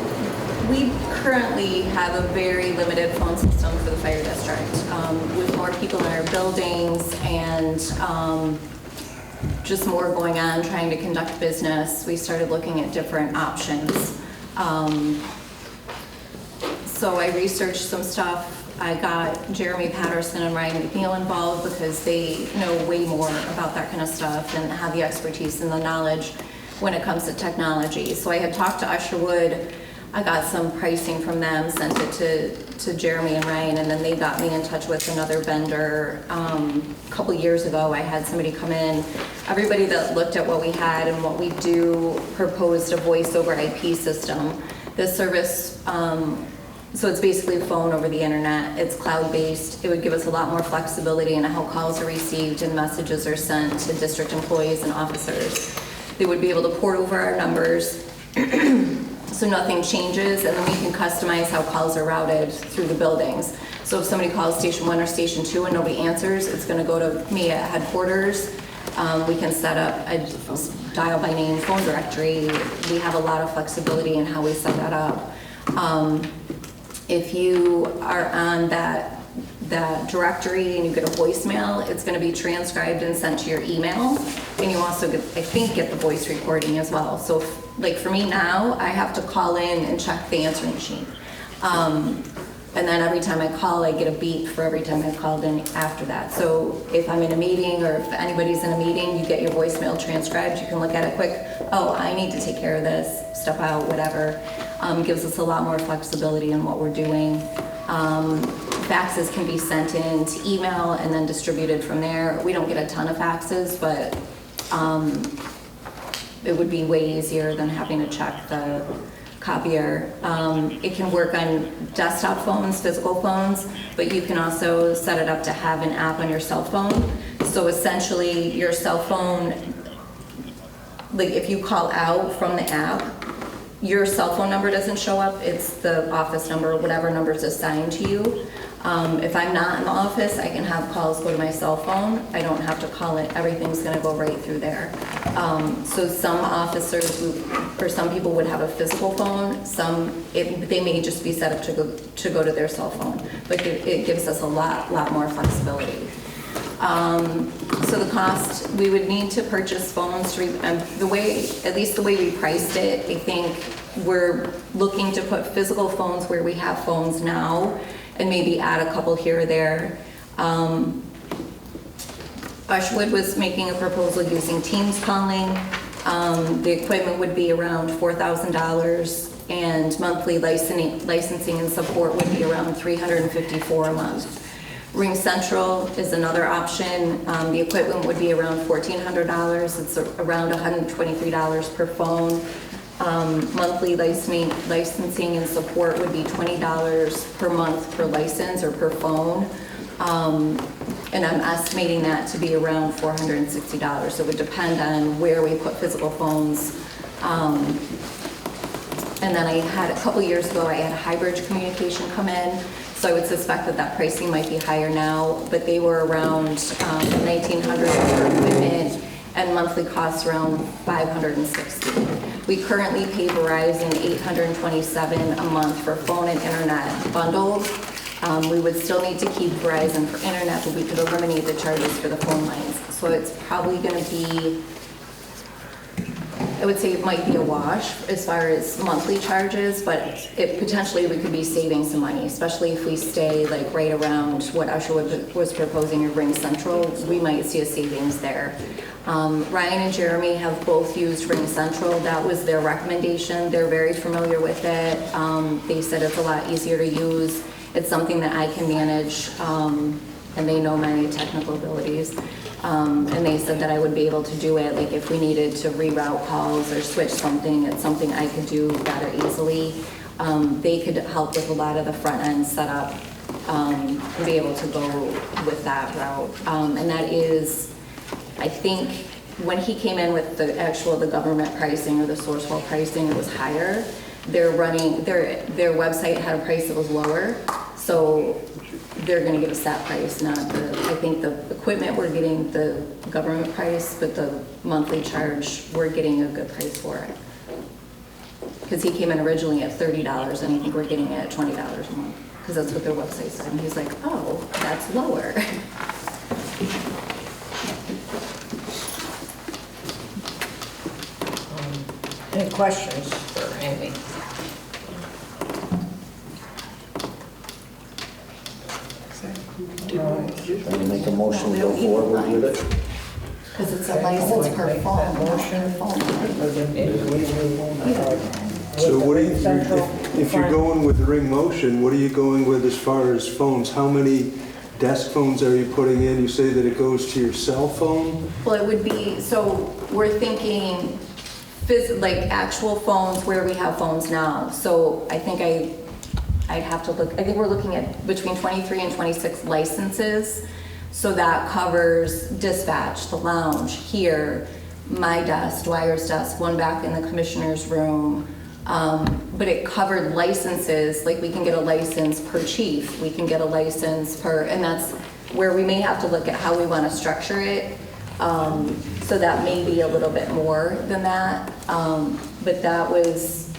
we currently have a very limited phone system for the fire district. With more people in our buildings and just more going on trying to conduct business, we started looking at different options. So I researched some stuff. I got Jeremy Patterson and Ryan McNeil involved because they know way more about that kind of stuff and have the expertise and the knowledge when it comes to technology. So I had talked to Usher Wood. I got some pricing from them, sent it to Jeremy and Ryan, and then they got me in touch with another vendor. A couple years ago, I had somebody come in. Everybody that looked at what we had and what we do proposed a voice over IP system. This service, so it's basically a phone over the internet. It's cloud-based. It would give us a lot more flexibility in how calls are received and messages are sent to district employees and officers. They would be able to port over our numbers so nothing changes, and then we can customize how calls are routed through the buildings. So if somebody calls Station 1 or Station 2 and nobody answers, it's going to go to me at headquarters. We can set up a dial by name phone directory. We have a lot of flexibility in how we set that up. If you are on that directory and you get a voicemail, it's going to be transcribed and sent to your email. And you also get, I think, get the voice recording as well. So like for me now, I have to call in and check the answering machine. And then every time I call, I get a beep for every time I've called in after that. So if I'm in a meeting or if anybody's in a meeting, you get your voicemail transcribed. You can look at it quick. Oh, I need to take care of this, step out, whatever. Gives us a lot more flexibility in what we're doing. Faxes can be sent in to email and then distributed from there. We don't get a ton of faxes, but it would be way easier than having to check the copier. It can work on desktop phones, physical phones, but you can also set it up to have an app on your cell phone. So essentially, your cell phone, like if you call out from the app, your cell phone number doesn't show up, it's the office number, whatever number is assigned to you. If I'm not in the office, I can have calls go to my cell phone. I don't have to call it, everything's gonna go right through there. So some officers, or some people would have a physical phone, they may just be set up to go to their cell phone, but it gives us a lot more flexibility. So the cost, we would need to purchase phones at least the way we priced it, I think we're looking to put physical phones where we have phones now and maybe add a couple here or there. Bushwood was making a proposal using Teams calling. The equipment would be around $4,000 and monthly licensing and support would be around $354 a month. Ring Central is another option. The equipment would be around $1,400. It's around $123 per phone. Monthly licensing and support would be $20 per month per license or per phone. And I'm estimating that to be around $460. So it would depend on where we put physical phones. And then I had a couple years ago, I had Hybrid Communication come in. So I would suspect that pricing might be higher now, but they were around $1,900 for equipment and monthly costs around $560. We currently pay Verizon $827 a month for phone and internet bundles. We would still need to keep Verizon for internet, but we could eliminate the charges for the phone lines. So it's probably going to be, I would say it might be a wash as far as monthly charges, but potentially we could be saving some money, especially if we stay like right around what Usher was proposing in Ring Central. We might see a savings there. Ryan and Jeremy have both used Ring Central. That was their recommendation. They're very familiar with it. They said it's a lot easier to use. It's something that I can manage, and they know my technical abilities. And they said that I would be able to do it, like if we needed to reroute calls or switch something, it's something I could do rather easily. They could help with a lot of the front end setup and be able to go with that route. And that is, I think, when he came in with the government pricing or the Sourcewell pricing, it was higher. Their website had a price that was lower, so they're going to give us that price, not I think the equipment, we're getting the government price, but the monthly charge, we're getting a good price for it. Because he came in originally at $30, and I think we're getting it at $20 a month, because that's what their website said. And he's like, oh, that's lower. Any questions for Amy? Trying to make a motion to go forward with it. Because it's a license per phone. So what are you, if you're going with the Ring Motion, what are you going with as far as phones? How many desk phones are you putting in? You say that it goes to your cell phone? Well, it would be, so we're thinking like actual phones where we have phones now. So I think I'd have to look, I think we're looking at between 23 and 26 licenses. So that covers dispatch, the lounge, here, my desk, Dwyer's desk, one back in the commissioner's room. But it covered licenses, like we can get a license per chief, we can get a license per, and that's where we may have to look at how we want to structure it. So that may be a little bit more than that. But that was,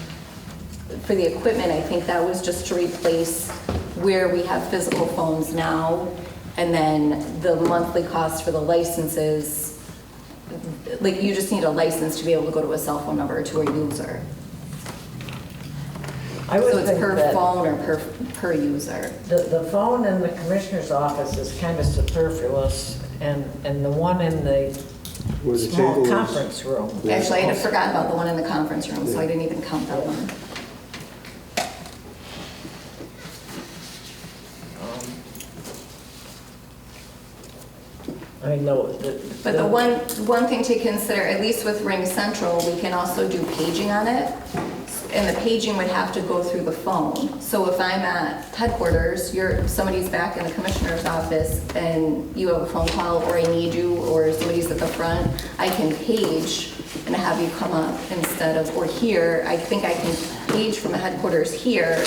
for the equipment, I think that was just to replace where we have physical phones now. And then the monthly cost for the licenses, like you just need a license to be able to go to a cell phone number to a user. I would So it's think per that phone or per user? the phone in the commissioner's office is kind of superfluous, and the one in the Where the small table is. conference room. Actually, I had forgotten about the one in the conference room, so I didn't even count that one. I know. But the one thing to consider, at least with Ring Central, we can also do paging on it. And the paging would have to go through the phone. So if I'm at headquarters, somebody's back in the commissioner's office and you have a phone call, or I need you, or somebody's at the front, I can page and have you come up instead of, or here, I think I can page from the headquarters here.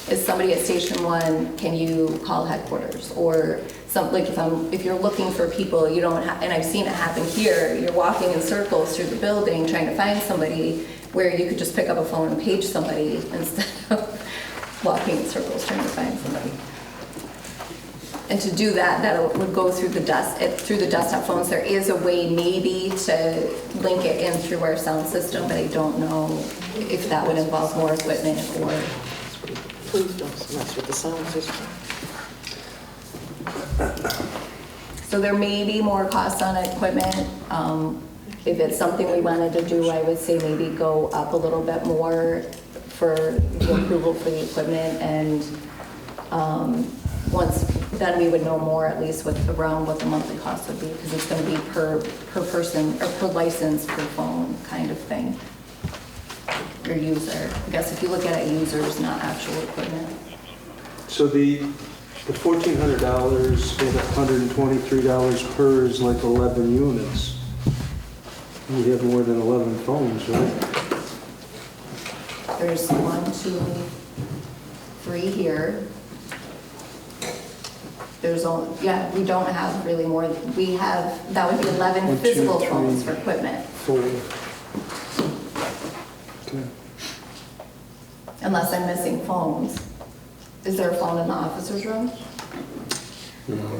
Is somebody at Station 1, can you call headquarters? Or like if you're looking for people, you don't have, and I've seen it happen here, you're walking in circles through the building trying to find somebody, where you could just pick up a phone and page somebody instead of walking in circles trying to find somebody. And to do that, that would go through the desktop phones. There is a way maybe to link it in through our sound system, but I don't know if that would involve more equipment or. Please don't mess with the sound system. So there may be more costs on equipment. If it's something we wanted to do, I would say maybe go up a little bit more for the approval for the equipment, and once then we would know more, at least around what the monthly cost would be, because it's going to be per person or per license per phone kind of thing. Or user. I guess if you look at it, users, not actual equipment. So the $1,400 and $123 per is like 11 units. We have more than 11 phones, right? There's 1, 2, 3 here. There's only, we don't have really more. We have, that would be 11 1, 2, physical 3, phones for equipment. 4. Okay. Unless I'm missing phones. Is there a phone in the officer's room?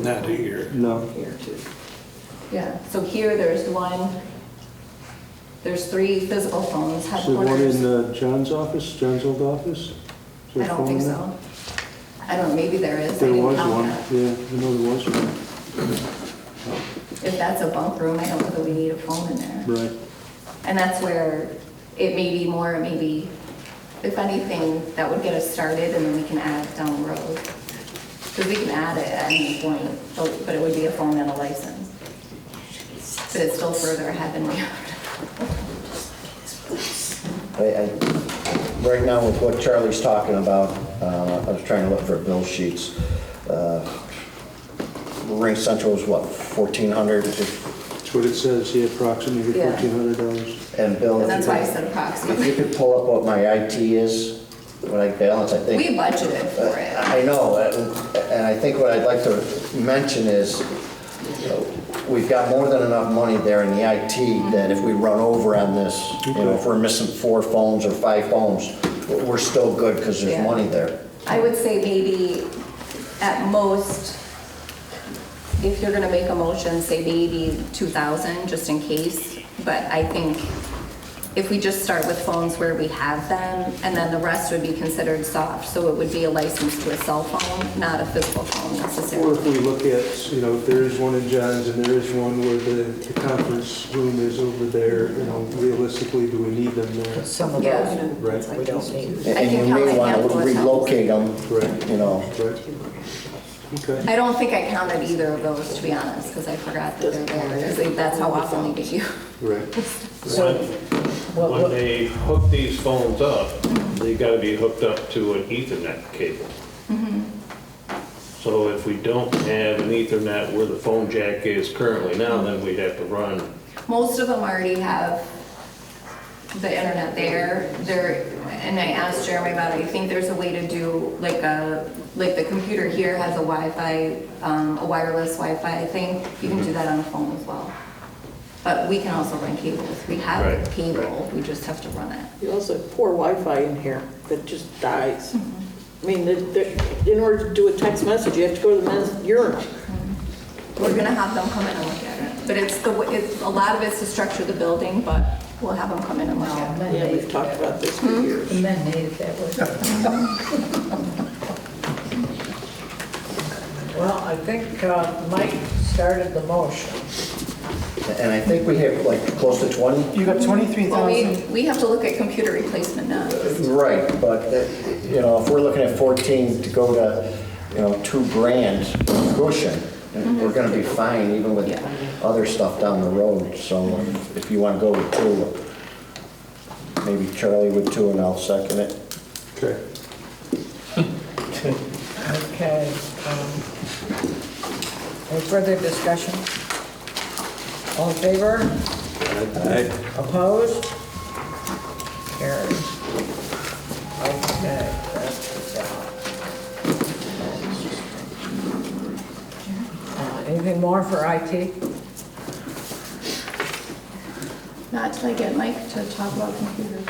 Not here. No. Here too. Yeah, so here there's 1, there's 3 physical phones, Is there one headquarters. in John's office, John's old office? Is there I a don't phone think there? so. I don't know, maybe there is. I There didn't was count one, that. yeah, I know there was one. If that's a bunk room, I don't know that we need a phone in there. Right. And that's where it may be more, maybe, if anything, that would get us started, and then we can add it down the road. Because we can add it at any point, but it would be a phone and a license. But it's still further ahead than we are. Right now, with what Charlie's talking about, I was trying to look for bill sheets. Ring Central is what, 1,400? That's what it says, yeah, approximately Yeah. $1,400. And Bill, And that's why I if said you approximately. could pull up what my IT is, what I balance, I think. We budgeted for it. I know, and I think what I'd like to mention is, we've got more than enough money there in the IT that if we run over on this, if we're missing 4 phones or 5 phones, we're still good because there's Yeah. money there. I would say maybe at most, if you're gonna make a motion, say maybe 2,000, just in case. But I think if we just start with phones where we have them, and then the rest would be considered soft, so it would be a license to a cell phone, not a physical phone Or necessarily. if we look at, if there is one in John's and there is one where the conference room is over there, realistically, do we need them there? Some of Yeah. those Right. we don't need. And you may want to relocate them, Right. Right. Okay. I don't think I counted either of those, to be honest, because I forgot that they're there, because that's how often they get used. Right. So, When they hook these phones up, they gotta be hooked up to an Ethernet cable. So if we don't have an Ethernet where the phone jack is currently now, then we'd have to run. Most of them already have the internet there. And I asked Jeremy about it. I think there's a way to do like the computer here has a Wi-Fi, a wireless Wi-Fi thing. You can do that on a phone as well. But we can also run cables. We have Right, a cable. We just have to run it. You also have poor Wi-Fi in here that just dies. I mean, in order to do a text message, you have to go to the men's urinal. We're gonna have them come in and look at it. But a lot of it's to structure the building, but we'll have them come in and look at it. Yeah, we've talked about this for years. The men made it that way. Well, I think Mike started the motion. And I think we have like close to 20. You got Well, 23,000. we have to look at computer replacement now. Right, but, you know, if we're looking at 14 to go to, you know, $2,000 cushion, we're gonna be fine even with Yeah. other stuff down the road. So if you wanna go with 2, maybe Charlie with 2 and I'll second it. Okay. Okay. Any further discussion? All in favor? Aye. Opposed? Carried. Okay, that's anything more for IT? Not until I get Mike to talk about computers.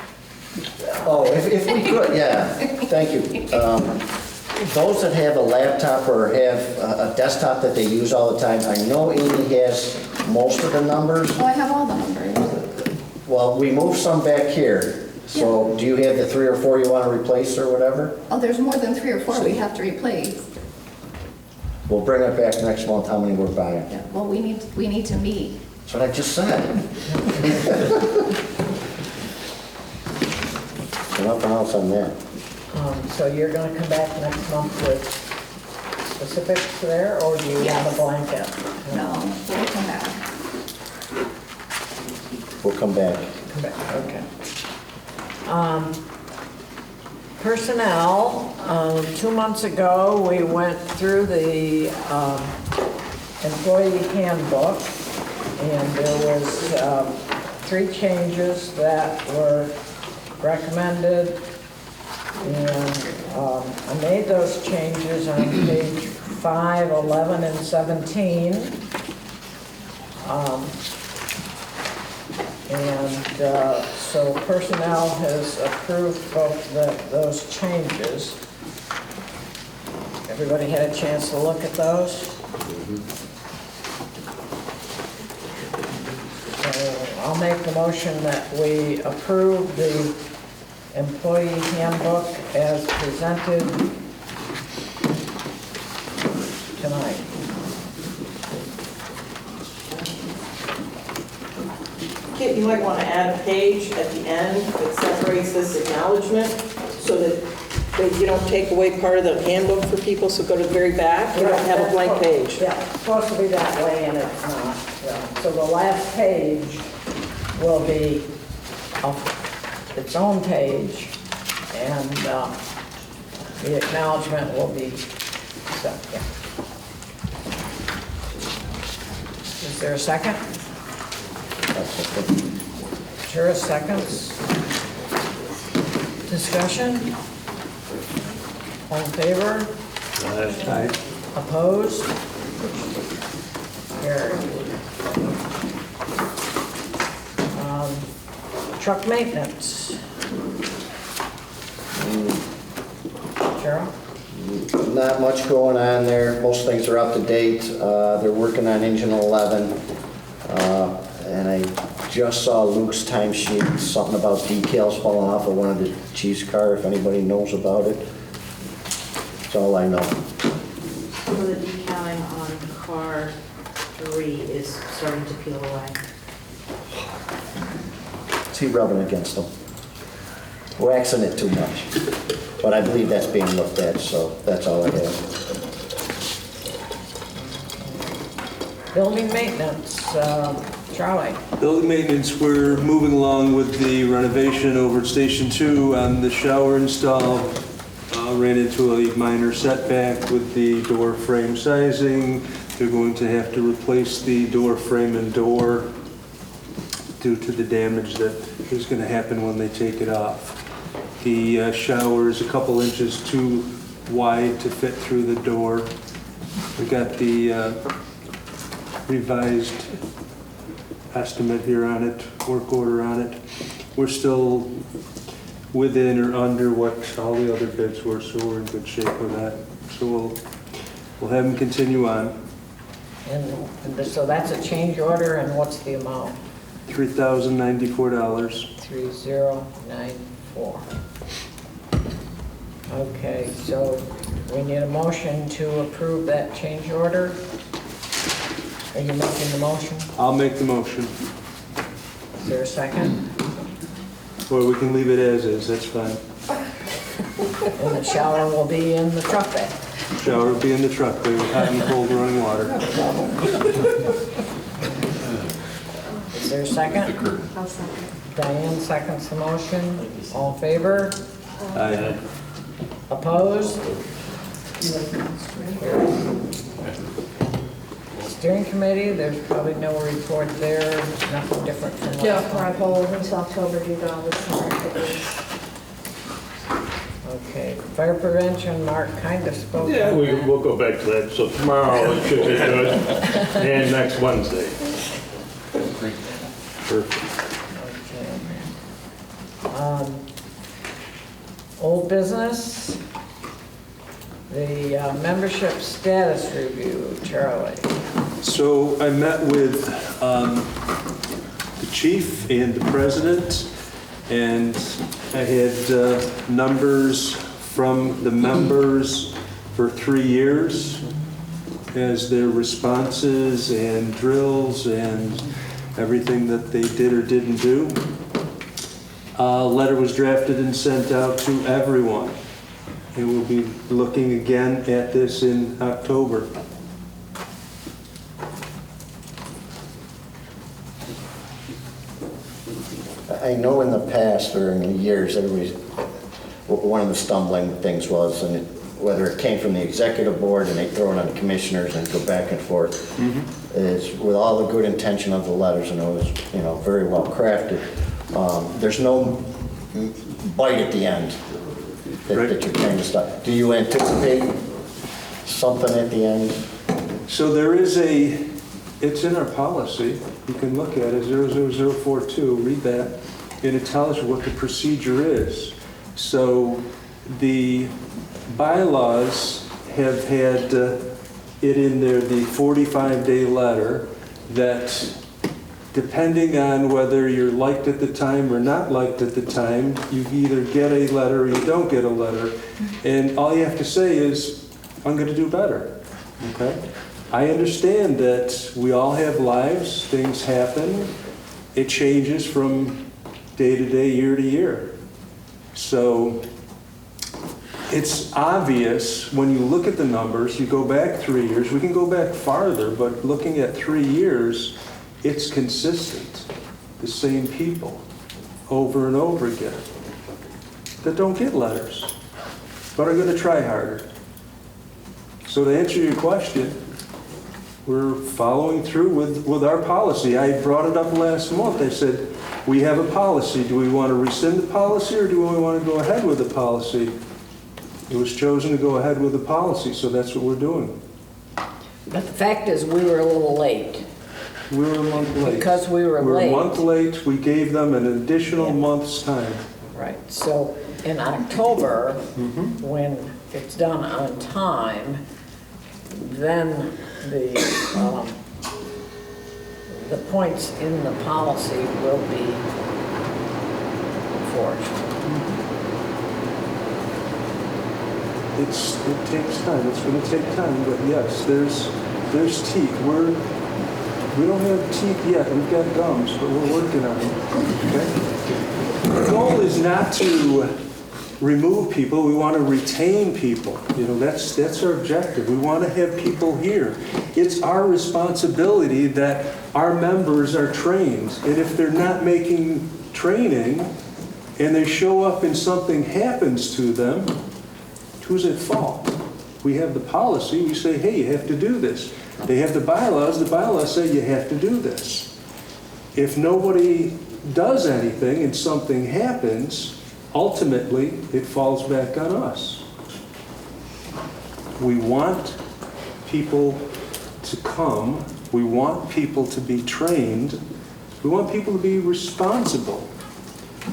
Oh, if we could, yeah, thank you. Those that have a laptop or have a desktop that they use all the time, I know Amy has most of the numbers. Oh, I have all the numbers. Well, we moved some back here, so do you have the 3 or 4 you want to replace or whatever? Oh, there's more than 3 or 4 we have to replace. We'll bring it back next month, how many we're buying. Yeah, well, we need to meet. That's what I just said. So nothing else on that. So you're gonna come back next month with specifics there, or do you want a Yes. blanket? No, we'll come back. We'll come back. Come back, okay. Personnel, 2 months ago, we went through the employee handbook, and there was 3 changes that were recommended, and I made those changes on page 5, 11, and 17. So personnel has approved both those changes. Everybody had a chance to look at those? So I'll make the motion that we approve the employee handbook as presented tonight. Kit, you might want to add a page at the end that separates this acknowledgement so that you don't take away part of the handbook for people, so go to the very back, you don't have a blank page. Yeah, it's supposed to be that way and it's not. Yeah. So the last page will be its own page, and the acknowledgement will be separate. Is there a second? Sure, seconds. Discussion? All in favor? Aye. Opposed? Carried. Truck maintenance. Cheryl? Not much going on there. Most things are up to date. They're working on engine 11. And I just saw Luke's timesheet, something about decals falling off of one of the chief's car, if anybody knows about it. That's all I know. So the decaling on car 3 is starting to peel away. Is he rubbing against them? Waxing it too much. But I believe that's being looked at, so that's all I have. Building maintenance, Charlie. Building maintenance, we're moving along with the renovation over at Station 2 on the shower install. Ran into a minor setback with the door frame sizing. They're going to have to replace the door frame and door due to the damage that is going to happen when they take it off. The shower is a couple inches too wide to fit through the door. We got the revised estimate here on it, work order on it. We're still within or under what all the other bids were, so we're in good shape with that. So we'll have them continue on. And so that's a change order, and what's the amount? $3,094. 3094. Okay, so we need a motion to approve that change order. Are you making the motion? I'll make the motion. Is there a second? Or we can leave it as is, that's fine. And the shower will be in the truck bed. Shower will be in the truck bay with hot and cold running water. Is there a second? I'll second. Diane seconds the motion. All in favor? Aye. Opposed? Steering committee, there's probably no report there, nothing different from No, last we're on time. hold until October due to all the summer activities. Okay, fire prevention, Mark kind of spoke. Yeah, on that. we'll go back to that. So tomorrow it should be good, and next Wednesday. Perfect. Okay. Old business, the membership status review, Charlie. So I met with the chief and the president, and I had numbers from the members for 3 years as their responses and drills and everything that they did or didn't do. A letter was drafted and sent out to everyone. And we'll be looking again at this in October. I know in the past, or in the years, one of the stumbling things was, and whether it came from the executive board and they throw it on the commissioners and go back and forth, is with all the good intention of the letters, and it was, very well crafted, there's no bite at the end that you're trying to stop. Do you anticipate something at the end? So there is it's in our policy, you can look at it, 00042, read that, and it tells you what the procedure is. So the bylaws have had it in there, the 45-day letter, that depending on whether you're liked at the time or not liked at the time, you either get a letter or you don't get a letter. And all you have to say is, I'm going to do better, okay? I understand that we all have lives, things happen, it changes from day to day, year to year. So it's obvious when you look at the numbers, you go back 3 years, we can go back farther, but looking at 3 years, it's consistent. The same people over and over again that don't get letters, but are going to try harder. So to answer your question, we're following through with our policy. I brought it up last month. I said, we have a policy. Do we want to rescind the policy or do we want to go ahead with the policy? It was chosen to go ahead with the policy, so that's what we're doing. But the fact is, we were a little late. We were a month late. Because we were We're late. a month late. We gave them an additional month's time. Right, so in October, when it's done on time, then the points in the policy will be enforced. It takes time. It's going to take time, but yes, there's teeth. We don't have teeth yet. We've got gums, but we're working on them. Okay? The goal is not to remove people. We want to retain people. That's our objective. We want to have people here. It's our responsibility that our members are trained. And if they're not making training and they show up and something happens to them, who's at fault? We have the policy. We say, hey, you have to do this. They have the bylaws say you have to do this. If nobody does anything and something happens, ultimately it falls back on us. We want people to come. We want people to be trained. We want people to be responsible.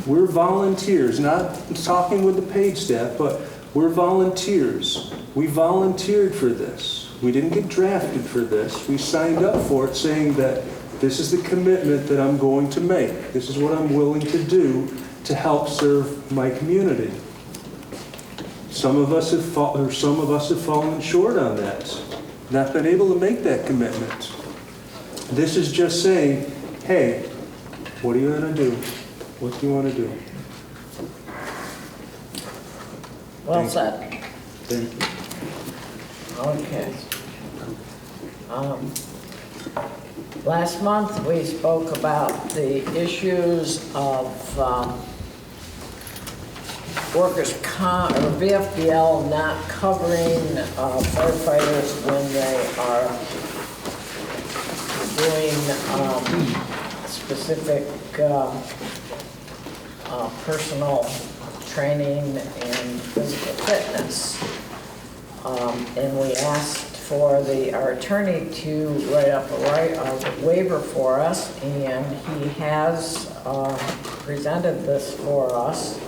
We're volunteers, not talking with the paid staff, but we're volunteers. We volunteered for this. We didn't get drafted for this. We signed up for it saying that This is the commitment that I'm going to make. This is what I'm willing to do to help serve my community. Some of us have fallen short on that, not been able to make that commitment. This is just saying, hey, what are you going to do? What do you want to do? Well said. Thank you. Okay. Last month, we spoke about the issues of workers' comp, or VFDL not covering firefighters when they are doing specific personal training and physical fitness. And we asked for our attorney to write up a waiver for us, and he has presented this for us.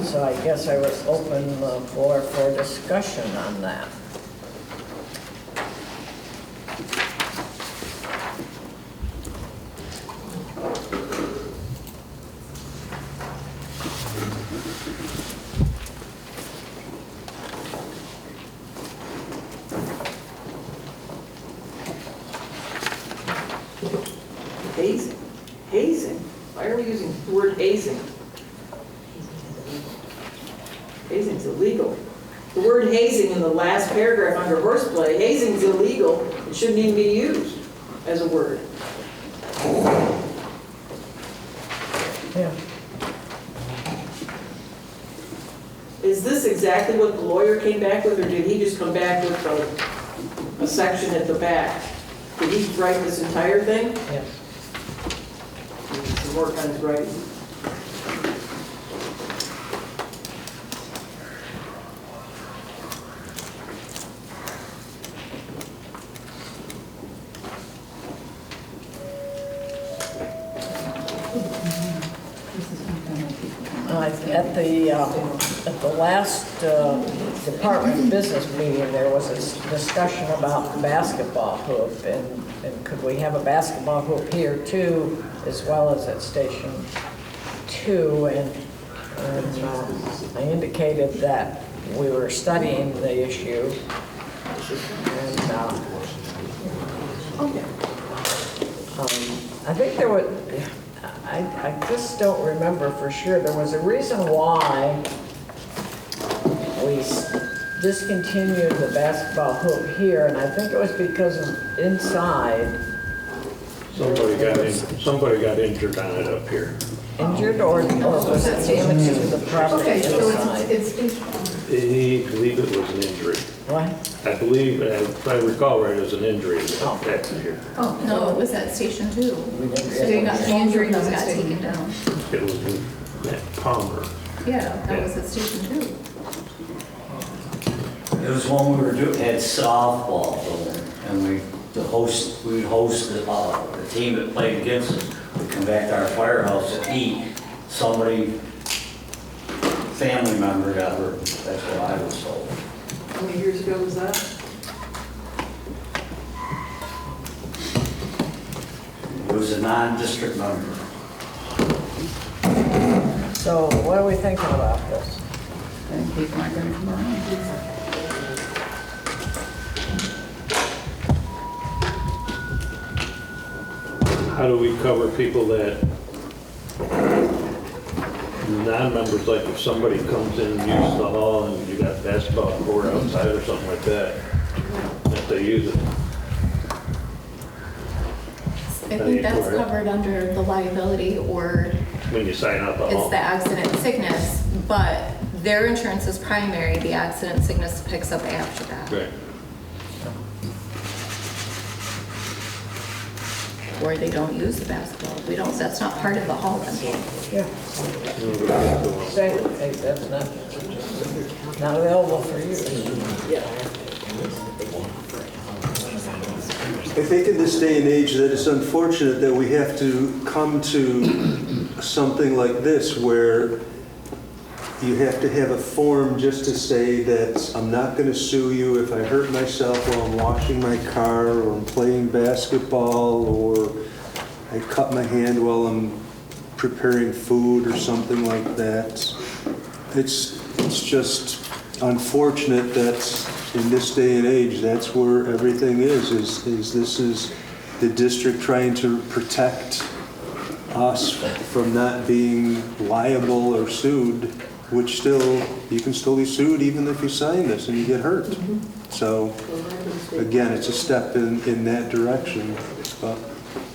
So I guess I would open the floor for discussion on that. Hazing? Hazing? Why are we using the word hazing? Hazing's illegal. The word hazing in the last paragraph under horseplay, hazing's illegal. It shouldn't even be used as a word. Yeah. Is this exactly what the lawyer came back with, or did he just come back with a section at the back? Did he write this entire thing? Yeah. Some work on his writing. At the last Department of Business meeting, there was a discussion about the basketball hoop, and could we have a basketball hoop here too, as well as at Station 2, and I indicated that we were studying the issue, and I think there was, I just don't remember for sure. There was a reason why we discontinued the basketball hoop here, and I think it was because of inside. Somebody got injured on it up here. Injured or was it damage to the property inside? I believe it was an injury. What? I believe, if I recall right, it was an injury back here. Oh, no, it was at Station 2. So you got the injury, those got taken down. It was at Palmer. Yeah, that was at Station 2. It was when we had softball, and we would host the team that played against us. We'd come back to our firehouse to eat. Somebody, family member got hurt. That's what I was told. How many years ago was that? It was a non-district member. So what are we thinking about this? And people aren't going to come around. How do we cover people that, non-members, like if somebody comes in and uses the hall and you got basketball court outside or something like that, if they use it? I think that's covered under the liability, or When you sign up at it's home? the accident and sickness, but their insurance is primary, the accident and sickness picks up after that. Right. Or they don't use the basketball. We don't, that's not part of the hall then. Yeah. Say, hey, that's not available for you. I think in this day and age that it's unfortunate that we have to come to something like this where you have to have a form just to say that I'm not going to sue you if I hurt myself while I'm washing my car, or I'm playing basketball, or I cut my hand while I'm preparing food or something like that. It's just unfortunate that in this day and age, that's where everything is this is the district trying to protect us from not being liable or sued, which still, you can still be sued even if you sign this and you get hurt. So, again, it's a step in that direction. But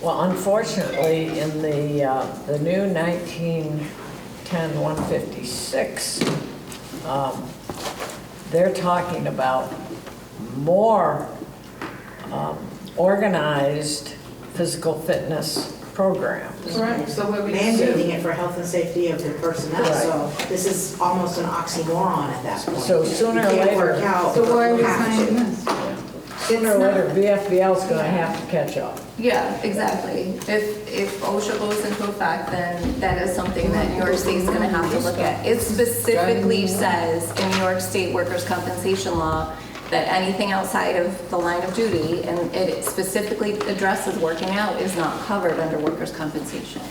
Well, unfortunately, in the new 1910-156, they're talking about more organized physical fitness programs. Right, so we're mandating it for health and safety of the personnel, so this is almost an oxymoron at that point. So sooner or You can't later- work out So why are we have to. signing this? Sooner or later, VFBL is going to have to catch up. Yeah, exactly. If OSHA goes into effect, then that is something that New York State is going to have to look at. It specifically says in New York State workers' compensation law that anything outside of the line of duty, and it specifically addresses working out, is not covered under workers' compensation.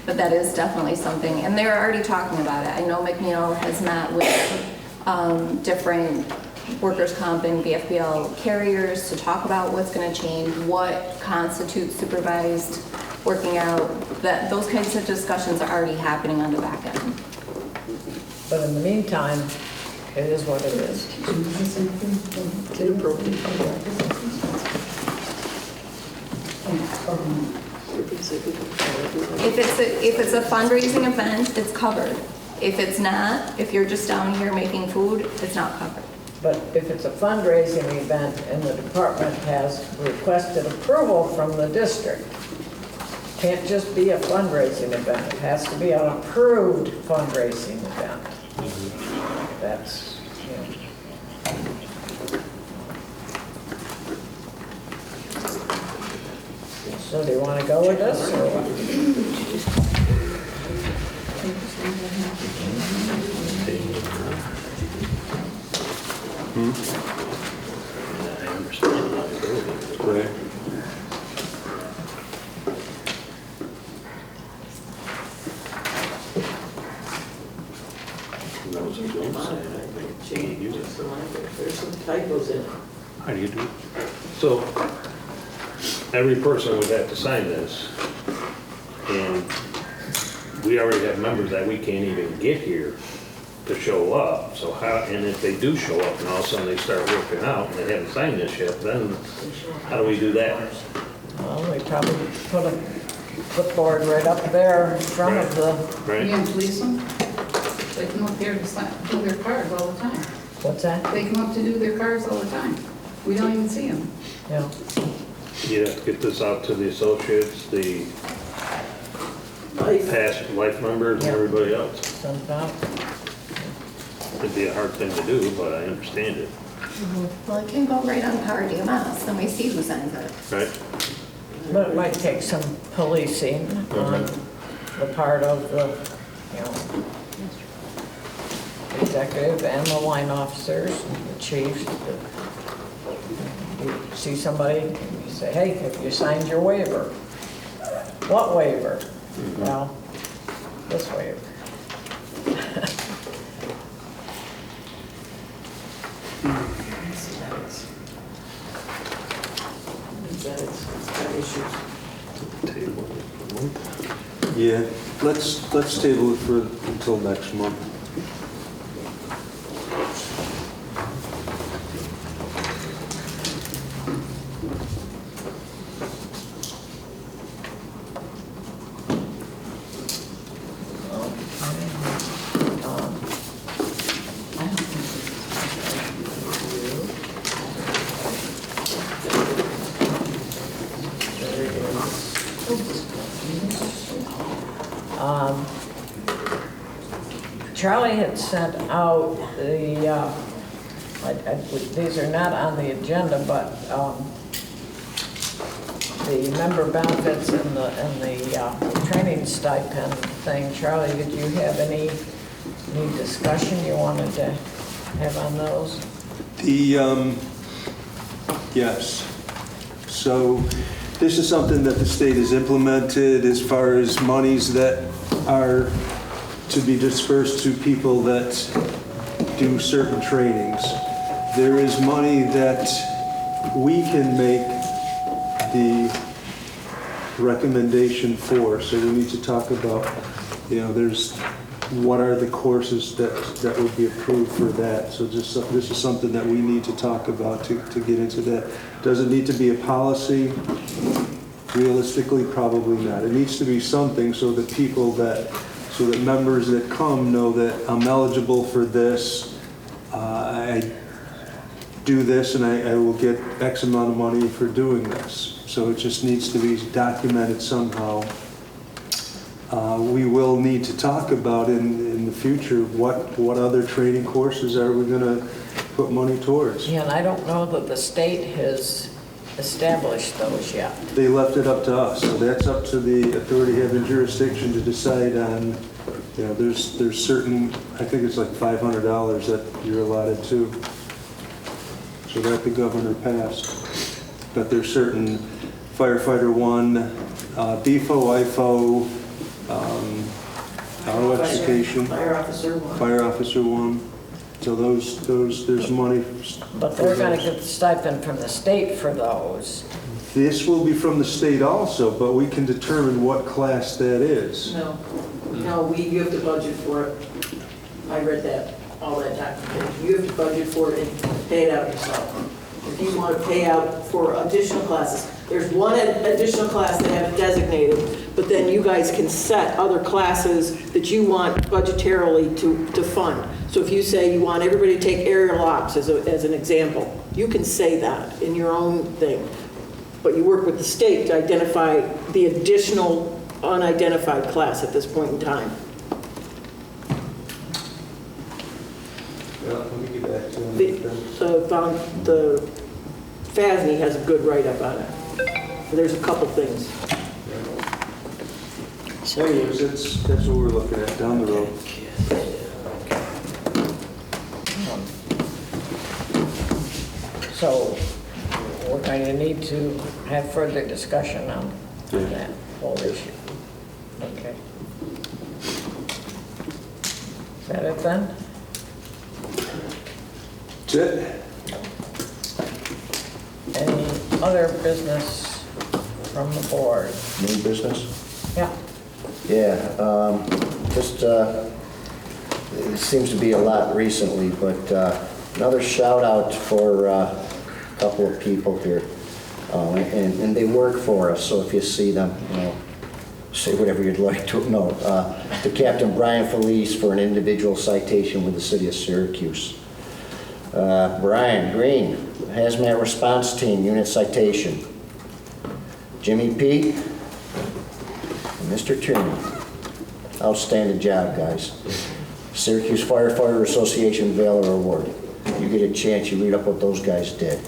But that is definitely something, and they're already talking about it. I know McNeil has met with different workers' comp and VFBL carriers to talk about what's going to change, what constitutes supervised working out. That those kinds of discussions are already happening on the back end. But in the meantime, it is what it is. If it's a fundraising event, it's covered. If it's not, if you're just down here making food, it's not covered. But if it's a fundraising event and the department has requested approval from the district, can't just be a fundraising event. It has to be an approved fundraising event. That's, you know. So do you want to go with this or what? right. There's some typos in it. How do you do it? So, every person would have to sign this, and we already have members that we can't even get here to show up, so how, and if they do show up and all of a sudden they start working out and they haven't signed this yet, then how do we do that? Well, we probably put a clipboard right up there in front of the, Right? You gonna police them? They come up here to do their cars all the time. what's that? They come up to do their cars all the time. We don't even see them. Yeah. You have to get this out to the associates, the past life members and everybody else. Send it out. It'd be a hard thing to do, but I understand it, Well, it can go right on Power DMS, and we see who signs it. right? But it might take some policing on the part of the, you know, executive and the line officers, and the chiefs. You see somebody, and you say, hey, have you signed your waiver? What waiver? Well, this waiver. Yeah, let's table it for until next month. Charlie had sent out the, these are not on the agenda, but the member benefits and the training stipend thing. Charlie, did you have any discussion you wanted to have on those? Yes. So this is something that the state has implemented as far as monies that are to be dispersed to people that do certain trainings. There is money that we can make the recommendation for, so we need to talk about, there's, what are the courses that would be approved for that? So this is something that we need to talk about to get into that. Does it need to be a policy? Realistically, probably not. It needs to be something so that so that members that come know that I'm eligible for this, I do this, and I will get X amount of money for doing this. So it just needs to be documented somehow. We will need to talk about in the future what other training courses are we going to put money towards. Yeah, and I don't know that the state has established those yet. They left it up to us, so that's up to the authority having jurisdiction to decide on. There's certain, I think it's like $500 that you're allotted to, so that the governor passed. But there's certain firefighter 1, BFO, IFO, auto education, Fire officer 1. fire officer 1. So there's money. But they're going to get the stipend from the state for those. This will be from the state also, but we can determine what class that is. No, you have to budget for it. I read that, all that documentation. You have to budget for it and pay it out yourself. If you want to pay out for additional classes, there's one additional class they have designated, but then you guys can set other classes that you want budgetarily to fund. So if you say you want everybody to take aerial ops as an example, you can say that in your own thing. But you work with the state to identify the additional unidentified class at this point in time. Well, let me get back to The FASNY has a good write-up on it. There's a couple things. So anyways, that's what we're looking at down the road. So we're going to need to have further discussion on that whole issue. Okay. Is that it then? That's it. Any other business from the board? New business? Yeah. Yeah, just, it seems to be a lot recently, but another shout out for a couple of people here. And they work for us, so if you see them, say whatever you'd like to know. To Captain Brian Felice for an individual citation with the city of Syracuse. Brian Green, Hazmat Response Team, unit citation. Jimmy P. and Mr. Tierney. Outstanding job, guys. Syracuse Firefighter Association Valor Award. You get a chance, you read up what those guys did.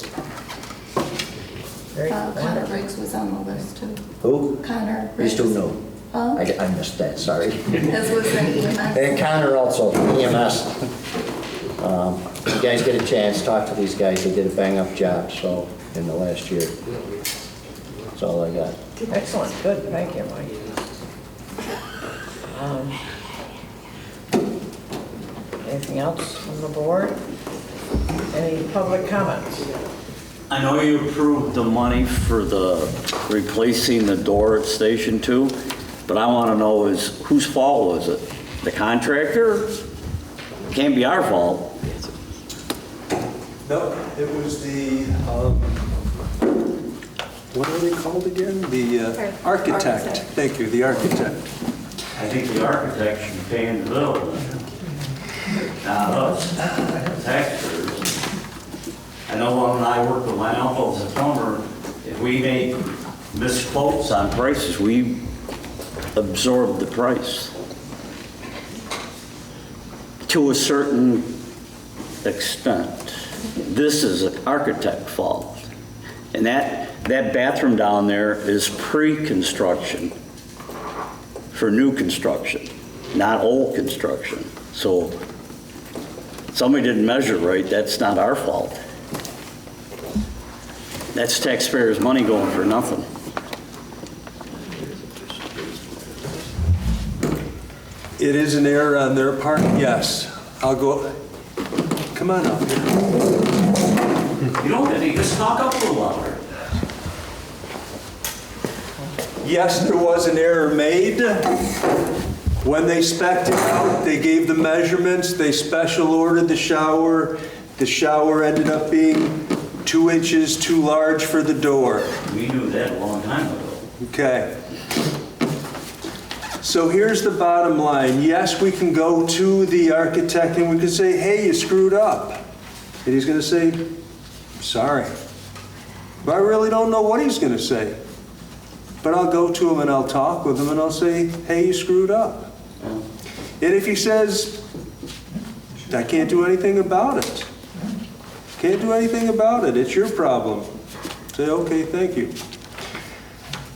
Connor Briggs was on the list too. Who? Connor Briggs. He's too new. Oh. I missed that, sorry. This was an EMS. And Connor also, EMS. You guys get a chance, talk to these guys. They did a bang-up job, so, in the last year. That's all I got. Excellent. Good. Thank you, Mike. Anything else from the board? Any public comments? I know you approved the money for the replacing the door at Station 2, but I want to know is whose fault was it? The contractor? Can't be our fault. No, it was the, what are they called again? The architect. Thank you, the architect. I think the architect should be paying the bill. Not us, taxpayers. I know when I worked with my uncle as a plumber, if we made misquotes on prices, we absorbed the price to a certain extent. This is an architect fault. And that bathroom down there is pre-construction for new construction, not old construction. So somebody didn't measure right, that's not our fault. That's taxpayers' money going for nothing. It is an error on their part, yes. I'll go, come on up. You don't, you just talk up a little louder. Yes, there was an error made. When they spec'd it out, they gave the measurements, they special ordered the shower. The shower ended up being 2 inches too large for the door. We knew that a long time ago. Okay. So here's the bottom line. Yes, we can go to the architect and we can say, hey, you screwed up. And he's going to say, sorry. But I really don't know what he's going to say. But I'll go to him and I'll talk with him and I'll say, hey, you screwed up. And if he says, I can't do anything about it. Can't do anything about it. It's your problem. Say, okay, thank you.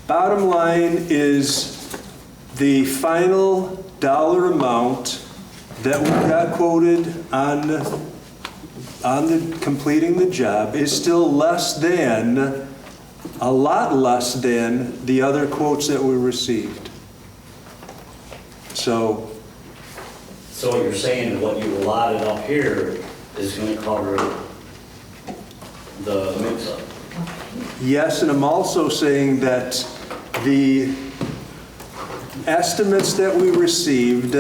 Bottom line is the final dollar amount that we got quoted on the completing the job is still less than, a lot less than the other quotes that we received. So you're saying what you allotted up here is going to cover the mix-up? yes, and I'm also saying that the estimates that we received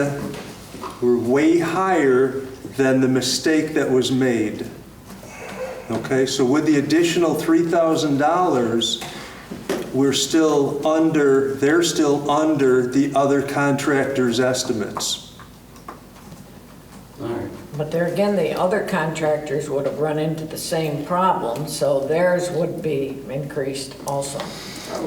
were way higher than the mistake that was made. Okay, so with the additional $3,000, we're still under, they're still under the other contractors' estimates. All right. But there again, the other contractors would have run into the same problem, so theirs would be increased also.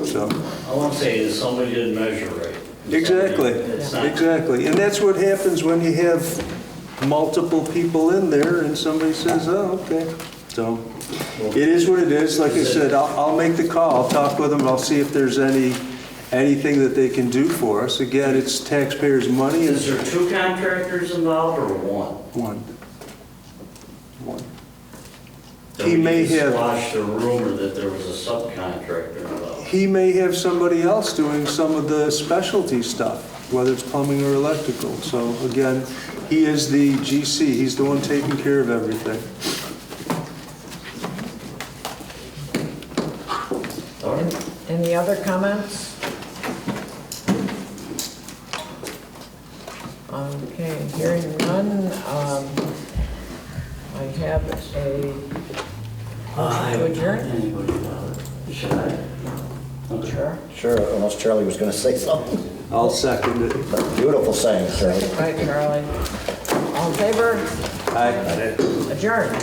So, All I'm saying is somebody didn't measure right. exactly, It's not- exactly. And that's what happens when you have multiple people in there and somebody says, oh, okay. So it is what it is. Like I said, I'll make the call, I'll talk with them, I'll see if there's anything that they can do for us. Again, it's taxpayers' money. Is there 2 contractors involved or 1? One. So He we may just have- squashed the rumor that there was a subcontractor involved. He may have somebody else doing some of the specialty stuff, whether it's plumbing or electrical. So again, he is the GC, he's the one taking care of everything. All right. Any other comments? Okay, hearing none, I have a motion to adjourn. Should I? Sure. Sure, unless Charlie was going to say something. I'll second it. Beautiful saying, Charlie. Right, Charlie. All in favor? Aye. Adjourned.